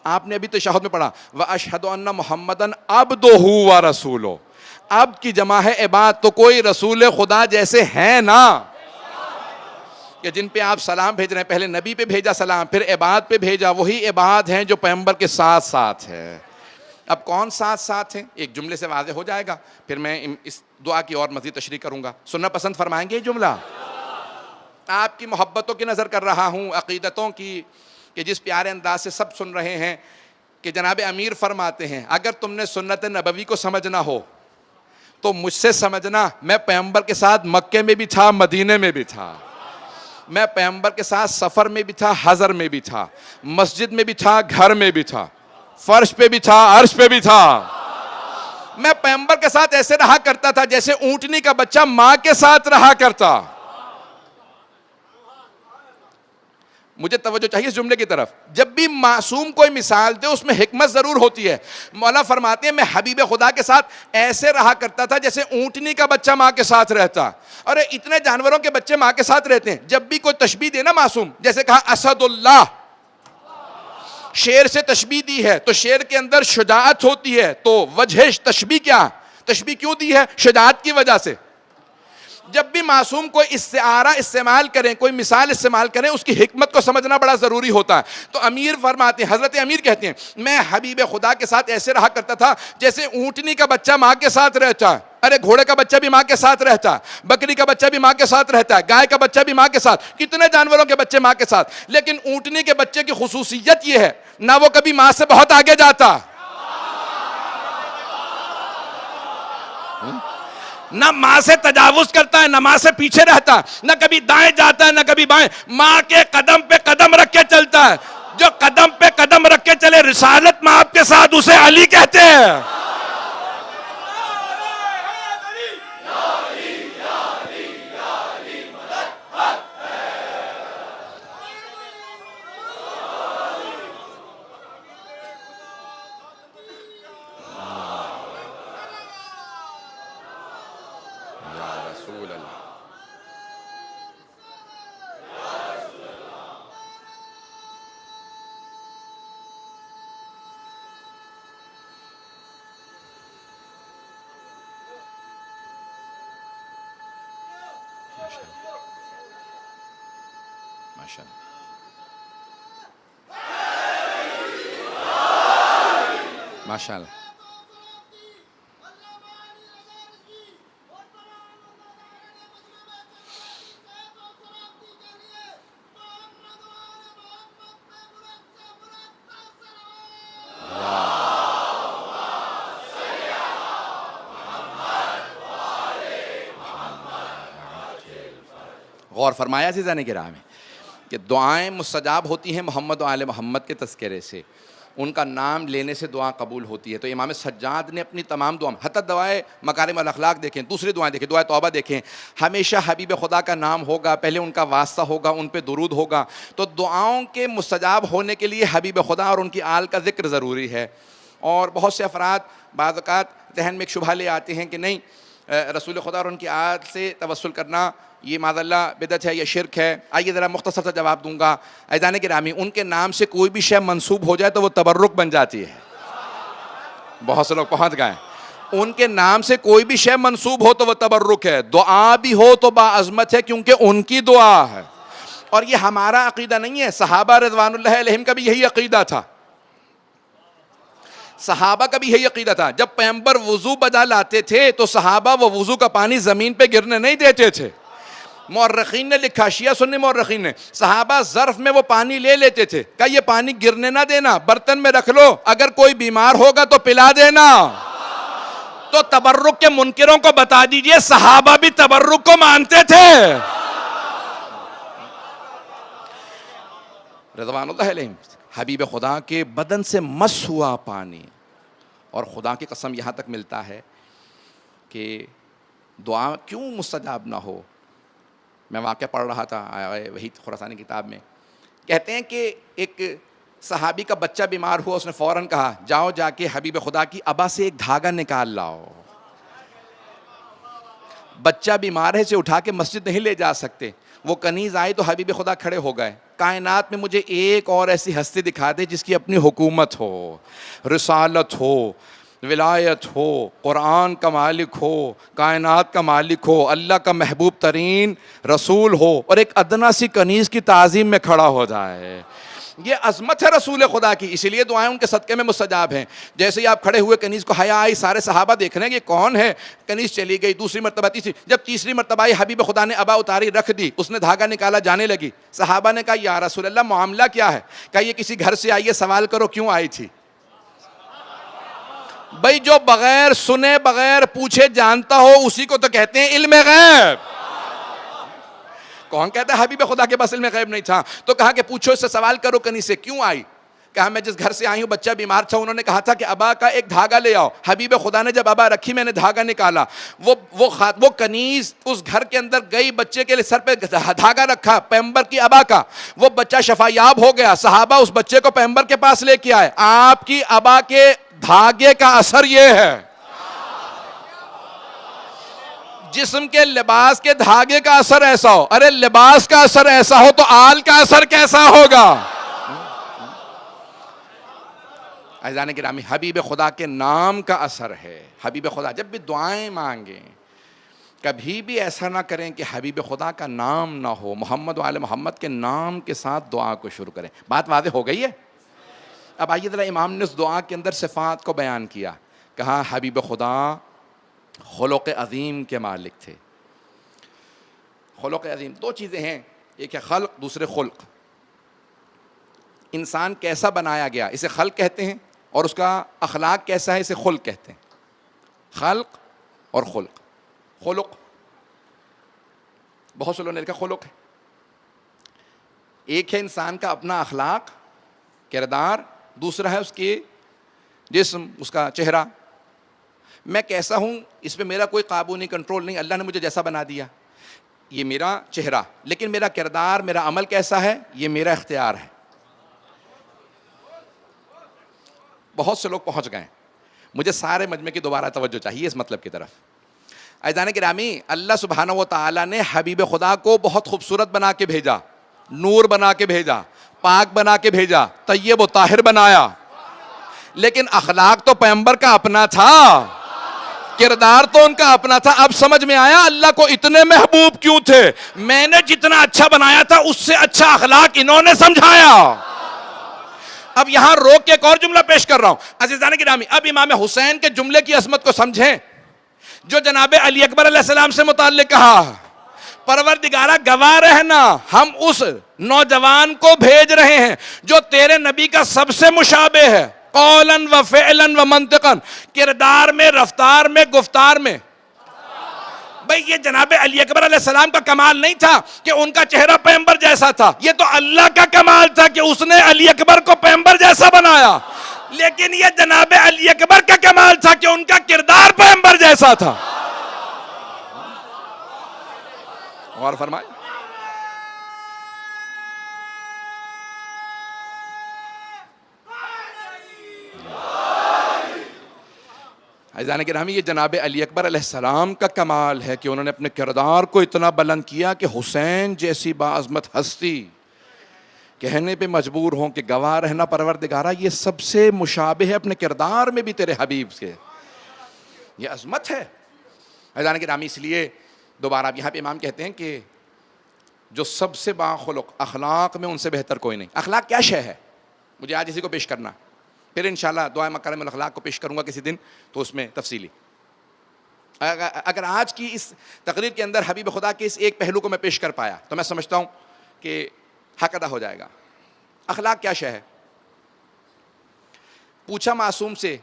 آپ نے ابھی تشہد میں پڑھا واشہد ان محمدً عبدہ ورسولہ, عبد کی جمع ہے عباد, تو کوئی رسول خدا جیسے ہیں نا. کہ جن پہ آپ سلام بھیج رہے ہیں، پہلے نبی پہ بھیجا سلام، پھر عباد پہ بھیجا، وہی عباد ہیں جو پیغمبر کے ساتھ ساتھ ہے۔ اب کون ساتھ ساتھ ہیں؟ ایک جملے سے واضح ہو جائے گا، پھر میں اس دعا کی اور مزید تشریح کروں گا۔ سننا پسند فرمائیں گے یہ جملہ؟ آپ کی محبتوں کی نظر کر رہا ہوں، عقیدتوں کی، کہ جس پیارے انداز سے سب سن رہے ہیں، کہ جناب امیر فرماتے ہیں اگر تم نے سنت نبوی کو سمجھنا ہو تو مجھ سے سمجھنا، میں پیغمبر کے ساتھ مکے میں بھی تھا، مدینے میں بھی تھا، میں پیغمبر کے ساتھ سفر میں بھی تھا، حضر میں بھی تھا، مسجد میں بھی تھا، گھر میں بھی تھا، فرش پہ بھی تھا، عرش پہ بھی تھا۔ میں پیغمبر کے ساتھ ایسے رہا کرتا تھا جیسے اونٹنی کا بچہ ماں کے ساتھ رہا کرتا۔ مجھے توجہ چاہیے اس جملے کی طرف۔ جب بھی معصوم کوئی مثال دے اس میں حکمت ضرور ہوتی ہے۔ مولا فرماتے ہیں میں حبیب خدا کے ساتھ ایسے رہا کرتا تھا جیسے اونٹنی کا بچہ ماں کے ساتھ رہتا۔ اور اتنے جانوروں کے بچے ماں کے ساتھ رہتے ہیں، جب بھی کوئی تشبیہ دے نا معصوم، جیسے کہا اسد اللہ، شیر سے تشبیہ دی ہے تو شیر کے اندر شجاعت ہوتی ہے، تو وجہ تشبیہ کیا؟ تشبیہ کیوں دی ہے؟ شجاعت کی وجہ سے۔ جب بھی معصوم کوئی استعارہ استعمال کریں، کوئی مثال استعمال کریں، اس کی حکمت کو سمجھنا بڑا ضروری ہوتا ہے۔ تو امیر فرماتے ہیں، حضرت امیر کہتے ہیں میں حبیب خدا کے ساتھ ایسے رہا کرتا تھا جیسے اونٹنی کا بچہ ماں کے ساتھ رہتا ہے۔ ارے گھوڑے کا بچہ بھی ماں کے ساتھ رہتا ہے، بکری کا بچہ بھی ماں کے ساتھ رہتا ہے، گائے کا بچہ بھی ماں کے ساتھ، کتنے جانوروں کے بچے ماں کے ساتھ۔ لیکن اونٹنی کے بچے کی خصوصیت یہ ہے نہ وہ کبھی ماں سے بہت آگے جاتا، نہ ماں سے تجاوز کرتا ہے، نہ ماں سے پیچھے رہتا، نہ کبھی دائیں جاتا ہے نہ کبھی بائیں، ماں کے قدم پہ قدم رکھ کے چلتا ہے۔ جو قدم پہ قدم رکھ کے چلے، رسالت ماں کے ساتھ، اسے علی کہتے ہیں۔ ماشاء اللہ۔ غور فرمایا عزیزان گرامی کہ دعائیں مستجاب ہوتی ہیں محمد و آل محمد کے تذکرے سے، ان کا نام لینے سے دعا قبول ہوتی ہے۔ تو امام سجاد نے اپنی تمام دعائیں، حتی دعائیں مکارم الاخلاق دیکھیں، دوسری دعائیں دیکھیں، دعائیں توبہ دیکھیں، ہمیشہ حبیب خدا کا نام ہوگا، پہلے ان کا واسطہ ہوگا، ان پہ درود ہوگا۔ تو دعاؤں کے مستجاب ہونے کے لیے حبیب خدا اور ان کی آل کا ذکر ضروری ہے۔ اور بہت سے افراد بعض اوقات ذہن میں ایک شبہ لے آتے ہیں کہ نہیں، رسول خدا اور ان کی آل سے توسل کرنا یہ معاذ اللہ بدعت ہے یا شرک ہے۔ آئیے ذرا مختصر سا جواب دوں گا۔ عزیزان گرامی، ان کے نام سے کوئی بھی شے منسوب ہو جائے تو وہ تبرک بن جاتی ہے۔ بہت سے لوگ پہنچ گئے، ان کے نام سے کوئی بھی شے منسوب ہو تو وہ تبرک ہے، دعا بھی ہو تو باعظمت ہے کیونکہ ان کی دعا ہے۔ اور یہ ہمارا عقیدہ نہیں ہے، صحابہ رضوان اللہ علیہم کا بھی یہی عقیدہ تھا، صحابہ کا بھی یہی عقیدہ تھا۔ جب پیغمبر وضو بجا لاتے تھے تو صحابہ وہ وضو کا پانی زمین پہ گرنے نہیں دیتے تھے۔ مورخین نے لکھا، شیعہ سنی مورخین نے، صحابہ ظرف میں وہ پانی لے لیتے تھے، کہ یہ پانی گرنے نہ دینا، برتن میں رکھ لو، اگر کوئی بیمار ہوگا تو پلا دینا۔ تو تبرک کے منکروں کو بتا دیجئے صحابہ بھی تبرک کو مانتے تھے رضوان اللہ علیہم۔ حبیب خدا کے بدن سے مس ہوا پانی، اور خدا کی قسم یہاں تک ملتا ہے کہ دعا کیوں مستجاب نہ ہو۔ میں واقعہ پڑھ رہا تھا وہی خراسانی کتاب میں، کہتے ہیں کہ ایک صحابی کا بچہ بیمار ہوا، اس نے فوراً کہا جاؤ جا کے حبیب خدا کی ابا سے ایک دھاگا نکال لاؤ۔ بچہ بیمار ہے، اسے اٹھا کے مسجد نہیں لے جا سکتے، وہ کنیز آئی تو حبیب خدا کھڑے ہو گئے، کائنات میں مجھے ایک اور ایسی ہستی دکھا دے جس کی اپنی حکومت ہو، رسالت ہو، ولایت ہو، قرآن کا مالک ہو، کائنات کا مالک ہو، اللہ کا محبوب ترین رسول ہو، اور ایک ادنا سی کنیز کی تعظیم میں کھڑا ہو جائے. یہ عظمت ہے رسول خدا کی، اسی لیے دعائیں ان کے صدقے میں مستجاب ہیں. جیسے ہی آپ کھڑے ہوئے، کنیز کو حیا آئی، سارے صحابہ دیکھ رہے ہیں یہ کون ہے. کنیز چلی گئی، دوسری مرتبہ، تیسری، جب تیسری مرتبہ آئی، حبیب خدا نے ابا اتاری، رکھ دی، اس نے دھاگا نکالا، جانے لگی. صحابہ نے کہا یا رسول اللہ معاملہ کیا ہے؟ کہا یہ کسی گھر سے آئی ہے، سوال کرو کیوں آئی تھی. بھائی جو بغیر سنے بغیر پوچھے جانتا ہو اسی کو تو کہتے ہیں علم غیب. کون کہتا ہے حبیب خدا کے پاس علم غیب نہیں تھا؟ تو کہا کہ پوچھو اس سے، سوال کرو کنیز سے کیوں آئی. کہا میں جس گھر سے آئی ہوں بچہ بیمار تھا، انہوں نے کہا تھا کہ ابا کا ایک دھاگا لے آؤ. حبیب خدا نے جب ابا رکھی، میں نے دھاگا نکالا، وہ کنیز اس گھر کے اندر گئی، بچے کے لیے سر پہ دھاگا رکھا، پیغمبر کی ابا کا، وہ بچہ شفا یاب ہو گیا. صحابہ اس بچے کو پیغمبر کے پاس لے کے آئے. آپ کی ابا کے دھاگے کا اثر یہ ہے. جسم کے لباس کے دھاگے کا اثر ایسا ہو، ارے لباس کا اثر ایسا ہو تو آل کا اثر کیسا ہوگا؟ عزیزان گرامی، حبیب خدا کے نام کا اثر ہے. حبیب خدا جب بھی دعائیں مانگیں کبھی بھی ایسا نہ کریں کہ حبیب خدا کا نام نہ ہو. محمد و آل محمد کے نام کے ساتھ دعا کو شروع کریں. بات واضح ہو گئی ہے؟ اب آئیے ذرا، امام نے اس دعا کے اندر صفات کو بیان کیا. کہا حبیب خدا خلق عظیم کے مالک تھے. خلق عظیم دو چیزیں ہیں، ایک ہے خلق، دوسرے خلق. انسان کیسا بنایا گیا اسے خلق کہتے ہیں، اور اس کا اخلاق کیسا ہے اسے خلق کہتے ہیں. خلق اور خلق. خلق بہت سے لوگوں نے لکھا خلق ہے. ایک ہے انسان کا اپنا اخلاق، کردار، دوسرا ہے اس کی جسم، اس کا چہرہ. میں کیسا ہوں اس پہ میرا کوئی قابو نہیں، کنٹرول نہیں، اللہ نے مجھے جیسا بنا دیا، یہ میرا چہرہ. لیکن میرا کردار، میرا عمل کیسا ہے یہ میرا اختیار ہے. بہت سے لوگ پہنچ گئے. مجھے سارے مجمع کی دوبارہ توجہ چاہیے اس مطلب کی طرف. عزیزان گرامی، اللہ سبحانہ و تعالیٰ نے حبیب خدا کو بہت خوبصورت بنا کے بھیجا، نور بنا کے بھیجا، پاک بنا کے بھیجا، طیب و طاہر بنایا. لیکن اخلاق تو پیغمبر کا اپنا تھا، کردار تو ان کا اپنا تھا. اب سمجھ میں آیا اللہ کو اتنے محبوب کیوں تھے. میں نے جتنا اچھا بنایا تھا اس سے اچھا اخلاق انہوں نے سمجھایا. اب یہاں روک کے ایک اور جملہ پیش کر رہا ہوں. عزیزان گرامی، اب امام حسین کے جملے کی عظمت کو سمجھیں جو جناب علی اکبر علیہ السلام سے متعلق کہا. پروردگارہ گواہ رہنا، ہم اس نوجوان کو بھیج رہے ہیں جو تیرے نبی کا سب سے مشابہ ہے، قولاً و فعلاً و منطقاً، کردار میں، رفتار میں، گفتار میں. بھئی یہ جناب علی اکبر علیہ السلام کا کمال نہیں تھا کہ ان کا چہرہ پیغمبر جیسا تھا، یہ تو اللہ کا کمال تھا کہ اس نے علی اکبر کو پیغمبر جیسا بنایا. لیکن یہ جناب علی اکبر کا کمال تھا کہ ان کا کردار پیغمبر جیسا تھا. اور فرمائے عزیزان گرامی، یہ جناب علی اکبر علیہ السلام کا کمال ہے کہ انہوں نے اپنے کردار کو اتنا بلند کیا کہ حسین جیسی باعظمت ہستی کہنے پہ مجبور ہوں کہ گواہ رہنا پروردگارہ یہ سب سے مشابہ ہے اپنے کردار میں بھی تیرے حبیب سے. یہ عظمت ہے. عزیزان گرامی، اس لیے دوبارہ اب یہاں پہ امام کہتے ہیں کہ جو سب سے باخلق، اخلاق میں ان سے بہتر کوئی نہیں. اخلاق کیا شے ہے مجھے آج اسی کو پیش کرنا، پھر انشاءاللہ دعائے مکارم الاخلاق کو پیش کروں گا کسی دن تو اس میں تفصیلی. اگر آج کی اس تقریر کے اندر حبیب خدا کے اس ایک پہلو کو میں پیش کر پایا تو میں سمجھتا ہوں کہ حق ادا ہو جائے گا. اخلاق کیا شے ہے؟ پوچھا معصوم سے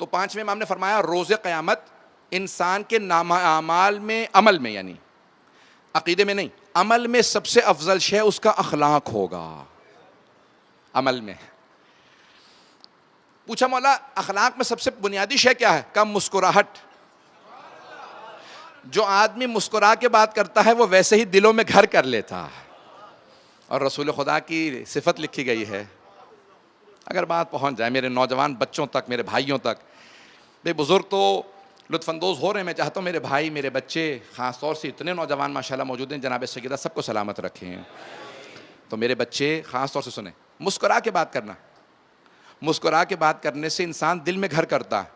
تو پانچویں امام نے فرمایا روز قیامت انسان کے نامہ اعمال میں، عمل میں، یعنی عقیدے میں نہیں، عمل میں سب سے افضل شے اس کا اخلاق ہوگا. عمل میں پوچھا مولا اخلاق میں سب سے بنیادی شے کیا ہے؟ کہا مسکراہٹ. جو آدمی مسکرا کے بات کرتا ہے وہ ویسے ہی دلوں میں گھر کر لیتا ہے. اور رسول خدا کی صفت لکھی گئی ہے. اگر بات پہنچ جائے میرے نوجوان بچوں تک، میرے بھائیوں تک، بے بزرگ تو لطف اندوز ہو رہے ہیں، میں چاہتا ہوں میرے بھائی، میرے بچے، خاص طور سے اتنے نوجوان ماشاءاللہ موجود ہیں، جناب سیدہ سب کو سلامت رکھیں. تو میرے بچے خاص طور سے سنیں، مسکرا کے بات کرنا. مسکرا کے بات کرنے سے انسان دل میں گھر کرتا ہے.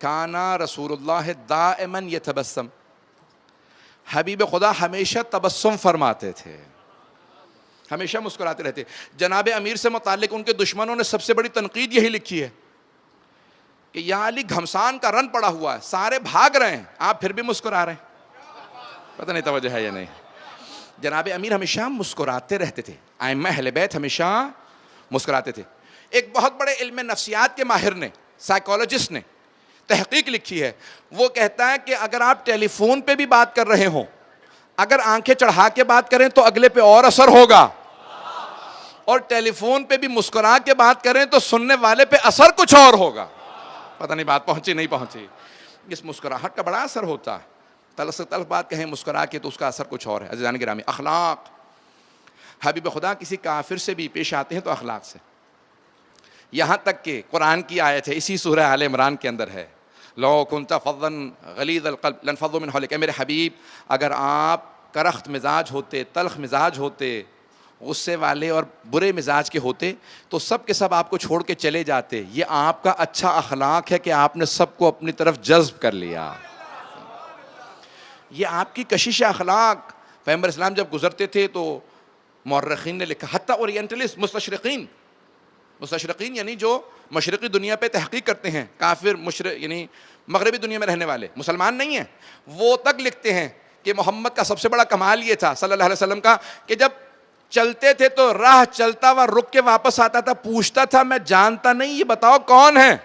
کانا رسول اللہ دائماً یتبسم، حبیب خدا ہمیشہ تبسم فرماتے تھے، ہمیشہ مسکراتے رہتے۔ جناب امیر سے متعلق ان کے دشمنوں نے سب سے بڑی تنقید یہی لکھی ہے کہ یا علی گھمسان کا رن پڑا ہوا ہے، سارے بھاگ رہے ہیں، آپ پھر بھی مسکرا رہے ہیں۔ پتہ نہیں توجہ ہے یا نہیں۔ جناب امیر ہمیشہ مسکراتے رہتے تھے، ائمہ اہل بیت ہمیشہ مسکراتے تھے۔ ایک بہت بڑے علم نفسیات کے ماہر نے، سائیکالوجسٹ نے تحقیق لکھی ہے، وہ کہتا ہے کہ اگر آپ ٹیلی فون پہ بھی بات کر رہے ہوں، اگر آنکھیں چڑھا کے بات کریں تو اگلے پہ اور اثر ہوگا، اور ٹیلی فون پہ بھی مسکرا کے بات کریں تو سننے والے پہ اثر کچھ اور ہوگا۔ پتہ نہیں بات پہنچی نہیں پہنچی۔ اس مسکراہٹ کا بڑا اثر ہوتا ہے، تلخ سے تلخ بات کہیں مسکرا کے تو اس کا اثر کچھ اور ہے۔ عزیزان گرامی، اخلاق، حبیب خدا کسی کافر سے بھی پیش آتے ہیں تو اخلاق سے، یہاں تک کہ قرآن کی آیت ہے، اسی سورہ آل عمران کے اندر ہے، لو کنت فظا غلیظ القلب لانفضوا من حولک، اے میرے حبیب اگر آپ کرخت مزاج ہوتے، تلخ مزاج ہوتے، غصے والے اور برے مزاج کے ہوتے تو سب کے سب آپ کو چھوڑ کے چلے جاتے۔ یہ آپ کا اچھا اخلاق ہے کہ آپ نے سب کو اپنی طرف جذب کر لیا، یہ آپ کی کشش اخلاق۔ پیغمبر اسلام جب گزرتے تھے تو مورخین نے لکھا، حتیٰ اورینٹلسٹ، مستشرقین یعنی جو مشرقی دنیا پہ تحقیق کرتے ہیں، کافر مشرق یعنی مغربی دنیا میں رہنے والے، مسلمان نہیں ہیں، وہ تک لکھتے ہیں کہ محمد کا سب سے بڑا کمال یہ تھا صلی اللہ علیہ وسلم کا کہ جب چلتے تھے تو راہ چلتا ہوا رک کے واپس آتا تھا، پوچھتا تھا میں جانتا نہیں، یہ بتاؤ کون ہے؟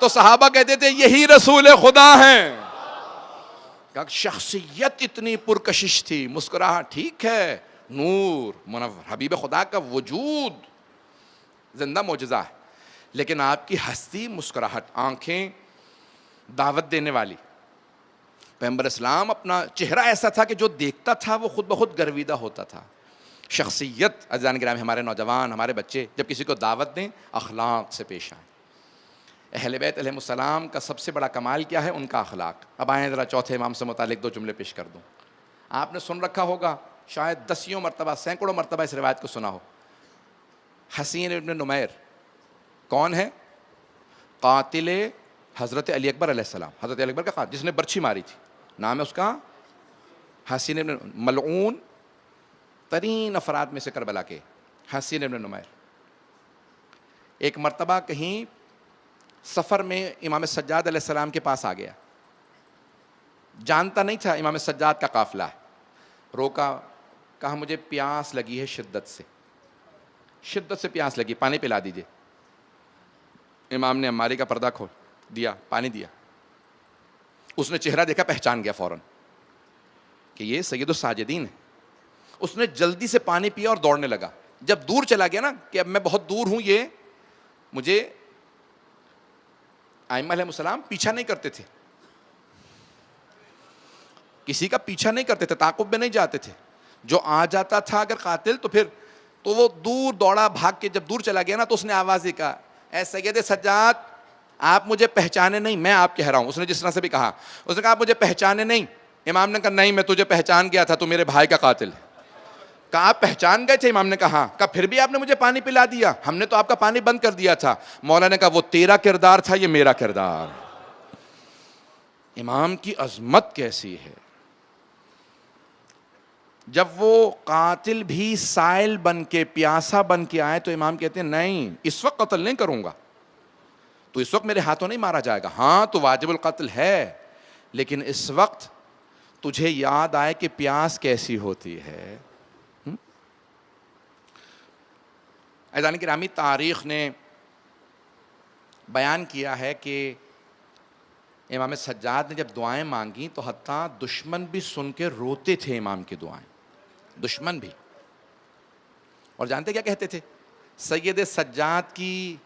تو صحابہ کہتے تھے یہی رسول خدا ہیں۔ شخصیت اتنی پرکشش تھی، مسکراہٹ، ٹھیک ہے نور منور، حبیب خدا کا وجود زندہ معجزہ ہے، لیکن آپ کی ہستی مسکراہٹ، آنکھیں دعوت دینے والی۔ پیغمبر اسلام اپنا چہرہ ایسا تھا کہ جو دیکھتا تھا وہ خود بخود گرویدہ ہوتا تھا۔ شخصیت، عزیزان گرامی، ہمارے نوجوان، ہمارے بچے جب کسی کو دعوت دیں اخلاق سے پیش آئیں۔ اہل بیت علیہ السلام کا سب سے بڑا کمال کیا ہے؟ ان کا اخلاق۔ اب آئیں ذرا چوتھے امام سے متعلق دو جملے پیش کر دوں۔ آپ نے سن رکھا ہوگا، شاید دسیوں مرتبہ، سینکڑوں مرتبہ اس روایت کو سنا ہو۔ حسین ابن نمیر کون ہے؟ قاتل حضرت علی اکبر علیہ السلام، حضرت علی اکبر کا قاتل جس نے برچھی ماری تھی، نام ہے اس کا حسین ابن، ملعون ترین افراد میں سے کربلا کے حسین ابن نمیر۔ ایک مرتبہ کہیں سفر میں امام سجاد علیہ السلام کے پاس آ گیا، جانتا نہیں تھا امام سجاد کا قافلہ ہے، روکا، کہا مجھے پیاس لگی ہے، شدت سے پیاس لگی، پانی پلا دیجئے۔ امام نے عماری کا پردہ کھول دیا، پانی دیا، اس نے چہرہ دیکھا، پہچان گیا فوراً کہ یہ سید الساجدین ہے۔ اس نے جلدی سے پانی پیا اور دوڑنے لگا۔ جب دور چلا گیا نا کہ اب میں بہت دور ہوں، یہ مجھے، ائمہ علیہ السلام پیچھا نہیں کرتے تھے، کسی کا پیچھا نہیں کرتے تھے، تعاقب میں نہیں جاتے تھے، جو آ جاتا تھا اگر قاتل تو پھر تو وہ دور دوڑا، بھاگ کے جب دور چلا گیا نا تو اس نے آواز ہی کہا، اے سید سجاد آپ مجھے پہچانے نہیں، میں آپ کہہ رہا ہوں۔ اس نے جس طرح سے بھی کہا، اس نے کہا آپ مجھے پہچانے نہیں۔ امام نے کہا نہیں، میں تجھے پہچان گیا تھا، تو میرے بھائی کا قاتل ہے۔ کہا آپ پہچان گئے تھے؟ امام نے کہا، کہا پھر بھی آپ نے مجھے پانی پلا دیا، ہم نے تو آپ کا پانی بند کر دیا تھا۔ مولا نے کہا وہ تیرا کردار تھا، یہ میرا کردار۔ امام کی عظمت کیسی ہے، جب وہ قاتل بھی سائل بن کے، پیاسا بن کے آئے تو امام کہتے ہیں نہیں، اس وقت قتل نہیں کروں گا، تو اس وقت میرے ہاتھوں نہیں مارا جائے گا، ہاں تو واجب القتل ہے، لیکن اس وقت تجھے یاد آئے کہ پیاس کیسی ہوتی ہے۔ عزیزان گرامی، تاریخ نے بیان کیا ہے کہ امام سجاد نے جب دعائیں مانگی تو حتیٰ دشمن بھی سن کے روتے تھے امام کی دعائیں، دشمن بھی۔ اور جانتے کیا کہتے تھے؟ سید سجاد کی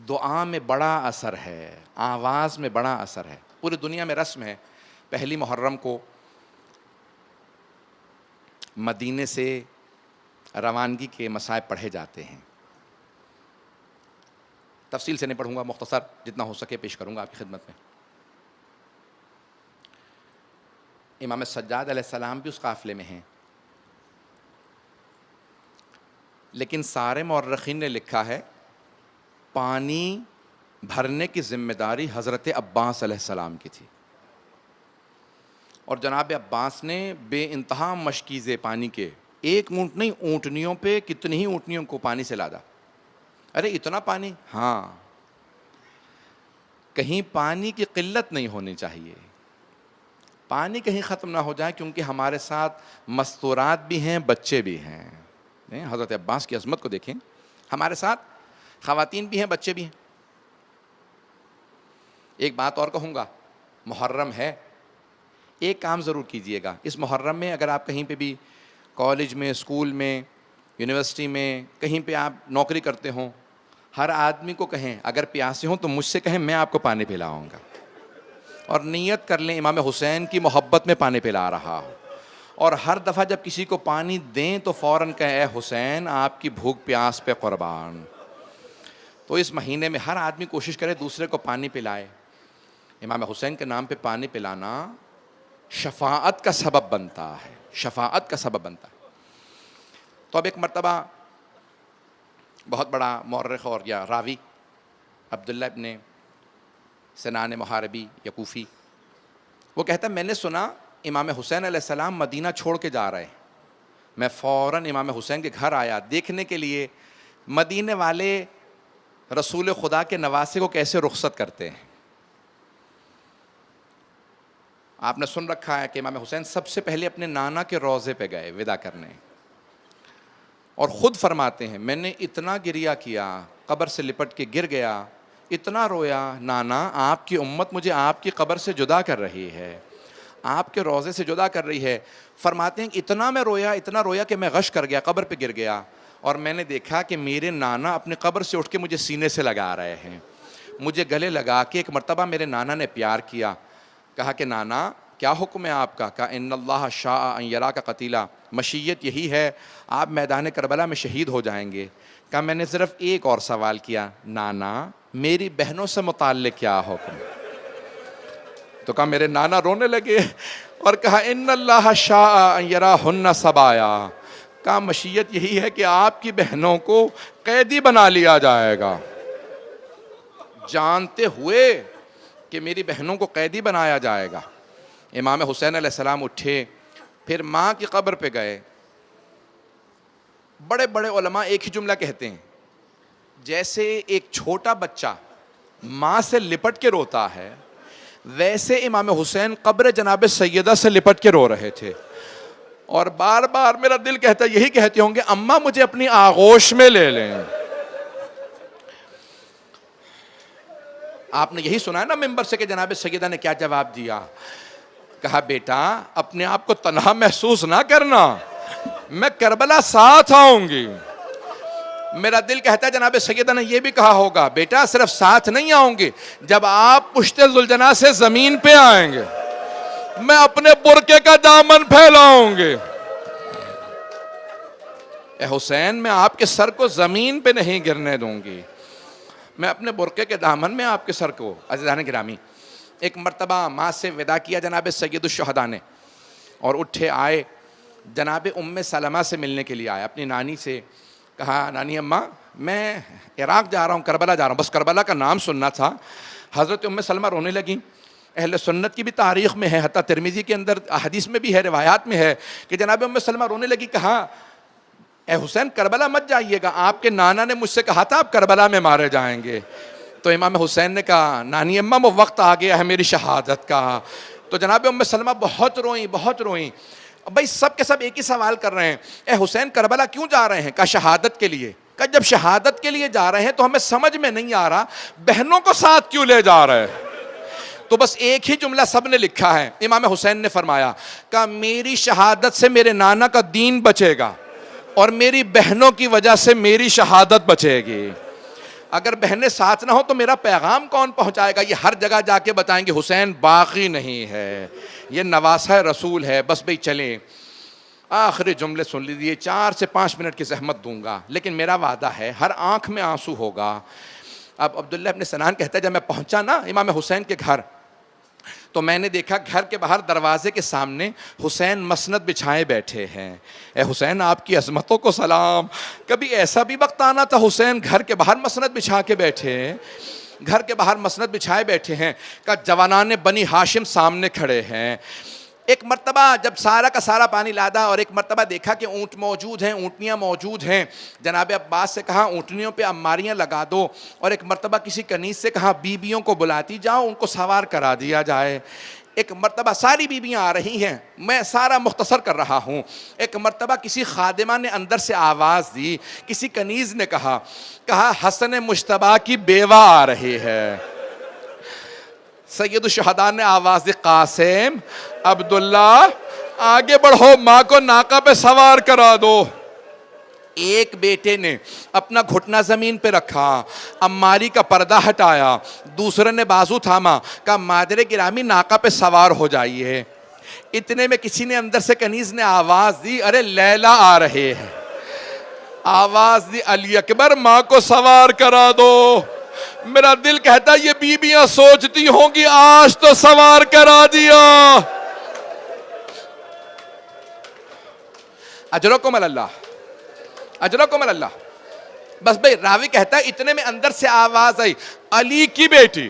دعا میں بڑا اثر ہے، آواز میں بڑا اثر ہے۔ پوری دنیا میں رسم ہے، پہلی محرم کو مدینے سے روانگی کے مصائب پڑھے جاتے ہیں۔ تفصیل سے نہیں پڑھوں گا، مختصر جتنا ہو سکے پیش کروں گا آپ کی خدمت میں۔ امام سجاد علیہ السلام بھی اس قافلے میں ہیں، لیکن سارے مورخین نے لکھا ہے پانی بھرنے کی ذمہ داری حضرت عباس علیہ السلام کی تھی، اور جناب عباس نے بے انتہا مشکیزے پانی کے، ایک اونٹ نہیں، اونٹنیوں پہ کتنی ہی اونٹنیوں کو پانی سے لادا۔ ارے اتنا پانی؟ ہاں، کہیں پانی کی قلت نہیں ہونی چاہیے، پانی کہیں ختم نہ ہو جائے، کیونکہ ہمارے ساتھ مستورات بھی ہیں، بچے بھی ہیں۔ حضرت عباس کی عظمت کو دیکھیں، ہمارے ساتھ خواتین بھی ہیں، بچے بھی ہیں۔ ایک بات اور کہوں گا، محرم ہے، ایک کام ضرور کیجئے گا اس محرم میں، اگر آپ کہیں پہ بھی کالج میں، اسکول میں، یونیورسٹی میں، کہیں پہ آپ نوکری کرتے ہوں، ہر آدمی کو کہیں اگر پیاسے ہوں تو مجھ سے کہیں، میں آپ کو پانی پلاؤں گا، اور نیت کر لیں امام حسین کی محبت میں پانی پلا رہا ہوں، اور ہر دفعہ جب کسی کو پانی دیں تو فوراً کہیں اے حسین آپ کی بھوک پیاس پہ قربان۔ تو اس مہینے میں ہر آدمی کوشش کرے دوسرے کو پانی پلائے۔ امام حسین کے نام پہ پانی پلانا شفاعت کا سبب بنتا ہے، شفاعت کا سبب بنتا ہے۔ تو اب ایک مرتبہ بہت بڑا مورخ اور یا راوی عبداللہ ابن سنان محاربی یا کوفی، وہ کہتا ہے میں نے سنا امام حسین علیہ السلام مدینہ چھوڑ کے جا رہے ہیں، میں فوراً امام حسین کے گھر آیا دیکھنے کے لیے مدینے والے رسول خدا کے نواسے کو کیسے رخصت کرتے ہیں۔ آپ نے سن رکھا ہے کہ امام حسین سب سے پہلے اپنے نانا کے روضے پہ گئے ودا کرنے، اور خود فرماتے ہیں میں نے اتنا گریہ کیا، قبر سے لپٹ کے گر گیا، اتنا رویا، نانا آپ کی امت مجھے آپ کی قبر سے جدا کر رہی ہے، آپ کے روضے سے جدا کر رہی ہے۔ فرماتے ہیں اتنا میں رویا، اتنا رویا کہ میں غش کر گیا، قبر پہ گر گیا، اور میں نے دیکھا کہ میرے نانا اپنی قبر سے اٹھ کے مجھے سینے سے لگا رہے ہیں، مجھے گلے لگا کے ایک مرتبہ میرے نانا نے پیار کیا، کہا کہ نانا کیا حکم ہے آپ کا؟ کہا ان اللہ شاء ان یراک قتیلا، مشیت یہی ہے آپ میدان کربلا میں شہید ہو جائیں گے۔ کہا میں نے صرف ایک اور سوال کیا، نانا میری بہنوں سے متعلق کیا حکم؟ تو کہا میرے نانا رونے لگے اور کہا ان اللہ شاء ان یراہن سبایا، کہا مشیت یہی ہے کہ آپ کی بہنوں کو قیدی بنا لیا جائے گا، جانتے ہوئے کہ میری بہنوں کو قیدی بنایا جائے گا۔ امام حسین علیہ السلام اٹھے، پھر ماں کی قبر پہ گئے۔ بڑے بڑے علماء ایک ہی جملہ کہتے ہیں، جیسے ایک چھوٹا بچہ ماں سے لپٹ کے روتا ہے، ویسے امام حسین قبر جناب سیدہ سے لپٹ کے رو رہے تھے، اور بار بار میرا دل کہتا یہی کہتے ہوں گے اماں مجھے اپنی آغوش میں لے لیں۔ آپ نے یہی سنا ہے نا ممبر سے کہ جناب سیدہ نے کیا جواب دیا؟ کہا بیٹا اپنے آپ کو تنہا محسوس نہ کرنا، میں کربلا ساتھ آؤں گی۔ میرا دل کہتا ہے جناب سیدہ نے یہ بھی کہا ہوگا بیٹا صرف ساتھ نہیں آؤں گی، جب آپ پشت ذوالجناح سے زمین پہ آئیں گے میں اپنے برقعے کا دامن پھیلاؤں گے۔ اے حسین میں آپ کے سر کو زمین پہ نہیں گرنے دوں گی، میں اپنے برقعے کے دامن میں آپ کے سر کو۔ عزیزان گرامی، ایک مرتبہ ماں سے ودا کیا جناب سید الشہداء نے، اور اٹھے آئے جناب ام سلمہ سے ملنے کے لیے آئے، اپنی نانی سے کہا نانی اماں میں عراق جا رہا ہوں، کربلا جا رہا ہوں، بس کربلا کا نام سننا تھا۔ حضرت ام سلمہ رونے لگیں۔ اہل سنت کی بھی تاریخ میں ہے، حتیٰ ترمذی کے اندر حدیث میں بھی ہے، روایات میں ہے کہ جناب ام سلمہ رونے لگی، کہا اے حسین کربلا مت جائیے گا، آپ کے نانا نے مجھ سے کہا تھا آپ کربلا میں مارے جائیں گے۔ تو امام حسین نے کہا نانی اماں وہ وقت آ گیا ہے میری شہادت کا۔ تو جناب ام سلمہ بہت روئیں، بہت روئیں۔ بھائی سب کے سب ایک ہی سوال کر رہے ہیں، اے حسین کربلا کیوں جا رہے ہیں؟ کہا شہادت کے لیے۔ کہا جب شہادت کے لیے جا رہے ہیں تو ہمیں سمجھ میں نہیں آ رہا بہنوں کو ساتھ کیوں لے جا رہے ہیں؟ تو بس ایک ہی جملہ سب نے لکھا ہے، امام حسین نے فرمایا کہ میری شہادت سے میرے نانا کا دین بچے گا، اور میری بہنوں کی وجہ سے میری شہادت بچے گی۔ اگر بہنیں ساتھ نہ ہو تو میرا پیغام کون پہنچائے گا؟ یہ ہر جگہ جا کے بتائیں گے حسین باقی نہیں ہے، یہ نواسہ رسول ہے۔ بس بھئی چلیں، آخری جملے سن لیجیے، 4 سے 5 منٹ کی زحمت دوں گا، لیکن میرا وعدہ ہے ہر آنکھ میں آنسو ہوگا۔ اب عبداللہ ابن سنان کہتا ہے جب میں پہنچا نا امام حسین کے گھر، تو میں نے دیکھا گھر کے باہر دروازے کے سامنے حسین مسند بچھائے بیٹھے ہیں۔ اے حسین آپ کی عظمتوں کو سلام۔ کبھی ایسا بھی وقت آنا تھا حسین گھر کے باہر مسند بچھا کے بیٹھے؟ گھر کے باہر مسند بچھائے بیٹھے ہیں کہ جوانان بنی ہاشم سامنے کھڑے ہیں. ایک مرتبہ جب سارا کا سارا پانی لادا اور ایک مرتبہ دیکھا کہ اونٹ موجود ہیں, اونٹنیاں موجود ہیں, جناب عباس سے کہا اونٹنیوں پہ اماریاں لگا دو, اور ایک مرتبہ کسی کنیز سے کہا بیبیوں کو بلاتی جاؤ, ان کو سوار کرا دیا جائے. ایک مرتبہ ساری بیبیاں آ رہی ہیں, میں سارا مختصر کر رہا ہوں. ایک مرتبہ کسی خادمہ نے اندر سے آواز دی, کسی کنیز نے کہا حسن مجتبیٰ کی بیوہ آ رہی ہے. سید الشہداء نے آواز دی, قاسم عبداللہ آگے بڑھو, ماں کو ناقہ پہ سوار کرا دو. ایک بیٹے نے اپنا گھٹنا زمین پہ رکھا, اماری کا پردہ ہٹایا, دوسرے نے بازو تھاما, کہا مادر گرامی ناقہ پہ سوار ہو جائیے. اتنے میں کسی نے اندر سے کنیز نے آواز دی, ارے لیلا آ رہے ہیں. آواز دی, علی اکبر ماں کو سوار کرا دو. میرا دل کہتا یہ بیویاں سوچتی ہوں گی آج تو سوار کرا دیا. اجرکم اللہ, اجرکم اللہ. بس بھئی راوی کہتا ہے اتنے میں اندر سے آواز آئی, علی کی بیٹی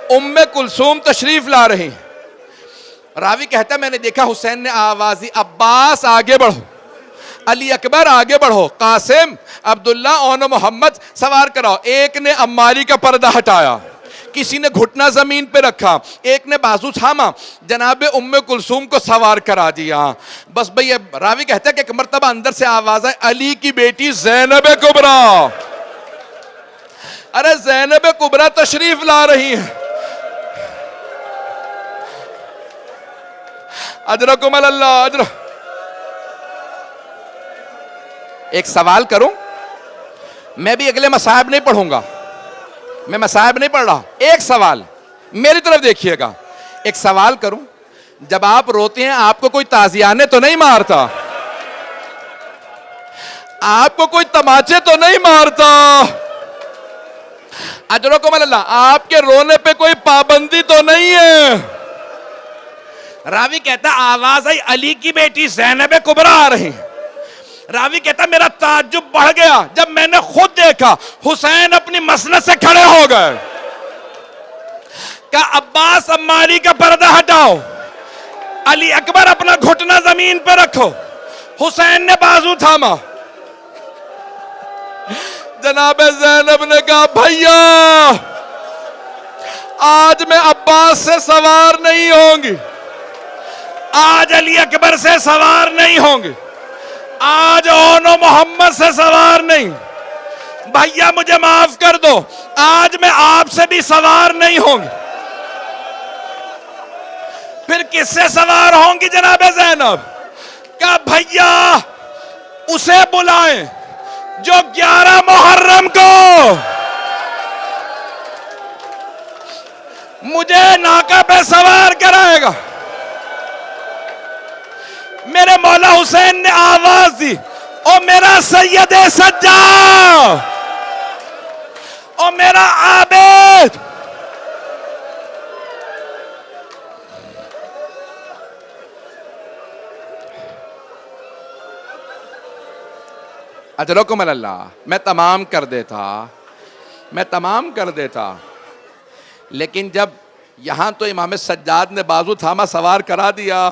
ام کلثوم تشریف لا رہی. راوی کہتا ہے میں نے دیکھا حسین نے آواز دی, عباس آگے بڑھو, علی اکبر آگے بڑھو, قاسم عبداللہ اون محمد سوار کراؤ. ایک نے اماری کا پردہ ہٹایا, کسی نے گھٹنا زمین پہ رکھا, ایک نے بازو تھاما, جناب ام کلثوم کو سوار کرا دیا. بس بھئی راوی کہتا ہے کہ ایک مرتبہ اندر سے آواز آئی, علی کی بیٹی زینب کبریٰ, ارے زینب کبریٰ تشریف لا رہی ہیں. اجرکم اللہ, اجر. ایک سوال کروں, میں بھی اگلے مصاحب نہیں پڑھوں گا, میں مصاحب نہیں پڑھ رہا. ایک سوال میری طرف دیکھیے گا, ایک سوال کروں, جب آپ روتے ہیں آپ کو کوئی تازیانے تو نہیں مارتا, آپ کو کوئی تماچے تو نہیں مارتا, اجرکم اللہ, آپ کے رونے پہ کوئی پابندی تو نہیں ہے. راوی کہتا آواز آئی, علی کی بیٹی زینب کبریٰ آ رہی. راوی کہتا میرا تعجب بڑھ گیا جب میں نے خود دیکھا حسین اپنی مسند سے کھڑے ہو گئے. کہا عباس اماری کا پردہ ہٹاؤ, علی اکبر اپنا گھٹنا زمین پہ رکھو. حسین نے بازو تھاما, جناب زینب نے کہا بھیا آج میں عباس سے سوار نہیں ہوں گی, آج علی اکبر سے سوار نہیں ہوں گی, آج اون محمد سے سوار نہیں. بھیا مجھے معاف کر دو, آج میں آپ سے بھی سوار نہیں ہوں گی. پھر کس سے سوار ہوں گی جناب زینب؟ کہا بھیا اسے بلائیں جو 11 محرم کو مجھے ناقہ پہ سوار کرائے گا. میرے مولا حسین نے آواز دی, او میرا سید سجاد, او میرا عابد, اجرکم اللہ. میں تمام کر دیتا, لیکن جب یہاں تو امام سجاد نے بازو تھاما سوار کرا دیا.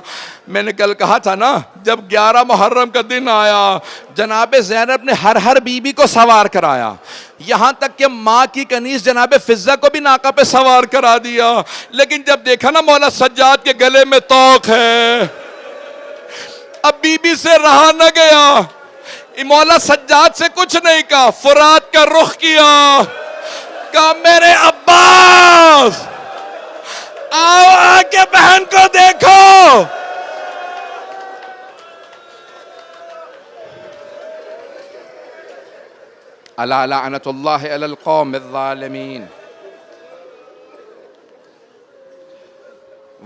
میں نے کل کہا تھا نا, جب 11 محرم کا دن آیا جناب زینب نے ہر بیوی کو سوار کرایا, یہاں تک کہ ماں کی کنیز جناب فضہ کو بھی ناقہ پہ سوار کرا دیا. لیکن جب دیکھا نا مولا سجاد کے گلے میں طوق ہے, اب بیوی سے رہا نہ گیا, مولا سجاد سے کچھ نہیں کہا, فرات کا رخ کیا, کہا میرے عباس آؤ آ کے بہن کو دیکھو. الا لعنت اللہ علی القوم الظالمین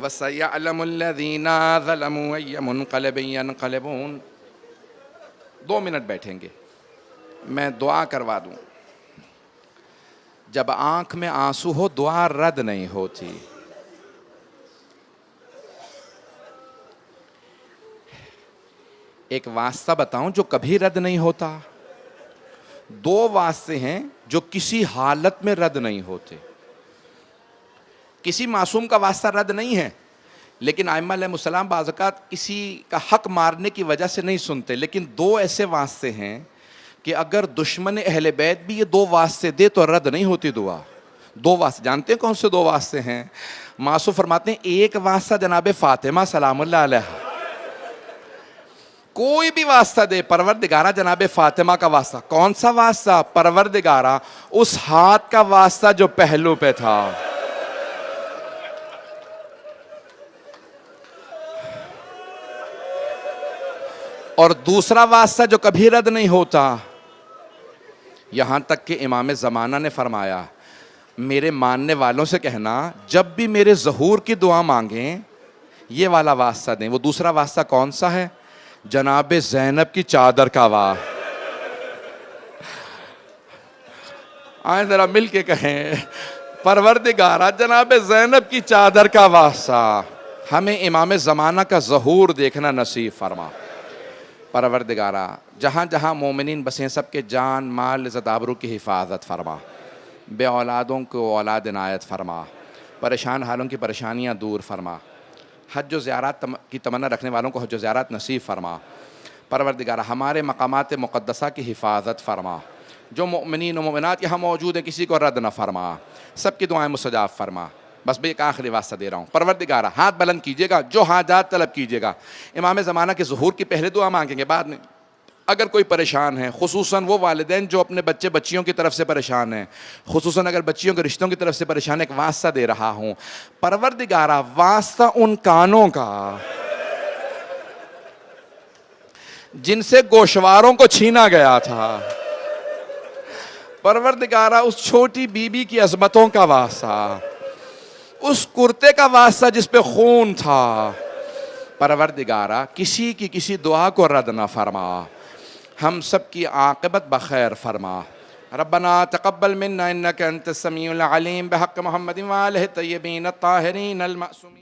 وسیعلم الذین ظلموا ای منقلب ینقلبون. 2 منٹ بیٹھیں گے, میں دعا کروا دوں. جب آنکھ میں آنسو ہو دعا رد نہیں ہوتی. ایک واسطہ بتاؤں جو کبھی رد نہیں ہوتا, دو واسطے ہیں جو کسی حالت میں رد نہیں ہوتے. کسی معصوم کا واسطہ رد نہیں ہے, لیکن ائمہ علیہ السلام بعض اوقات کسی کا حق مارنے کی وجہ سے نہیں سنتے. لیکن دو ایسے واسطے ہیں کہ اگر دشمن اہل بیت بھی یہ دو واسطے دے تو رد نہیں ہوتی دعا. دو واسطے جانتے ہیں کون سے دو واسطے ہیں؟ معصوم فرماتے ہیں ایک واسطہ جناب فاطمہ سلام اللہ علیہ, کوئی بھی واسطہ دے, پروردگارہ جناب فاطمہ کا واسطہ. کون سا واسطہ؟ پروردگارہ اس ہاتھ کا واسطہ جو پہلو پہ تھا. اور دوسرا واسطہ جو کبھی رد نہیں ہوتا, یہاں تک کہ امام زمانہ نے فرمایا میرے ماننے والوں سے کہنا جب بھی میرے ظہور کی دعا مانگیں یہ والا واسطہ دیں. وہ دوسرا واسطہ کون سا ہے؟ جناب زینب کی چادر کا واسطہ. آئیں ذرا مل کے کہیں, پروردگارہ جناب زینب کی چادر کا واسطہ ہمیں امام زمانہ کا ظہور دیکھنا نصیب فرما. پروردگارہ جہاں جہاں مومنین بسیں سب کے جان مال عزت آبرو کی حفاظت فرما, بے اولادوں کو اولاد عنایت فرما, پریشان حالوں کی پریشانیاں دور فرما, حج و زیارات کی تمنا رکھنے والوں کو حج و زیارات نصیب فرما. پروردگارہ ہمارے مقامات مقدسہ کی حفاظت فرما. جو مؤمنین و مؤمنات یہاں موجود ہیں کسی کو رد نہ فرما, سب کی دعائیں مستجاب فرما. بس میں ایک آخری واسطہ دے رہا ہوں, پروردگارہ ہاتھ بلند کیجیے گا, جو حاجات طلب کیجیے گا. امام زمانہ کے ظہور کی پہلے دعا مانگیں گے, بعد میں اگر کوئی پریشان ہے, خصوصاً وہ والدین جو اپنے بچے بچیوں کی طرف سے پریشان ہیں, خصوصاً اگر بچیوں کے رشتوں کی طرف سے پریشان ہے, ایک واسطہ دے رہا ہوں. پروردگارہ واسطہ ان کانوں کا جن سے گوشواروں کو چھینا گیا تھا, پروردگارہ اس چھوٹی بی بی کی عظمتوں کا واسطہ, اس کرتے کا واسطہ جس پہ خون تھا. پروردگارہ کسی کی کسی دعا کو رد نہ فرما, ہم سب کی عاقبت بخیر فرما. ربنا تقبل منا انك انت السميع العليم بحق محمد وآله الطيبين الطاهرين المعصومين.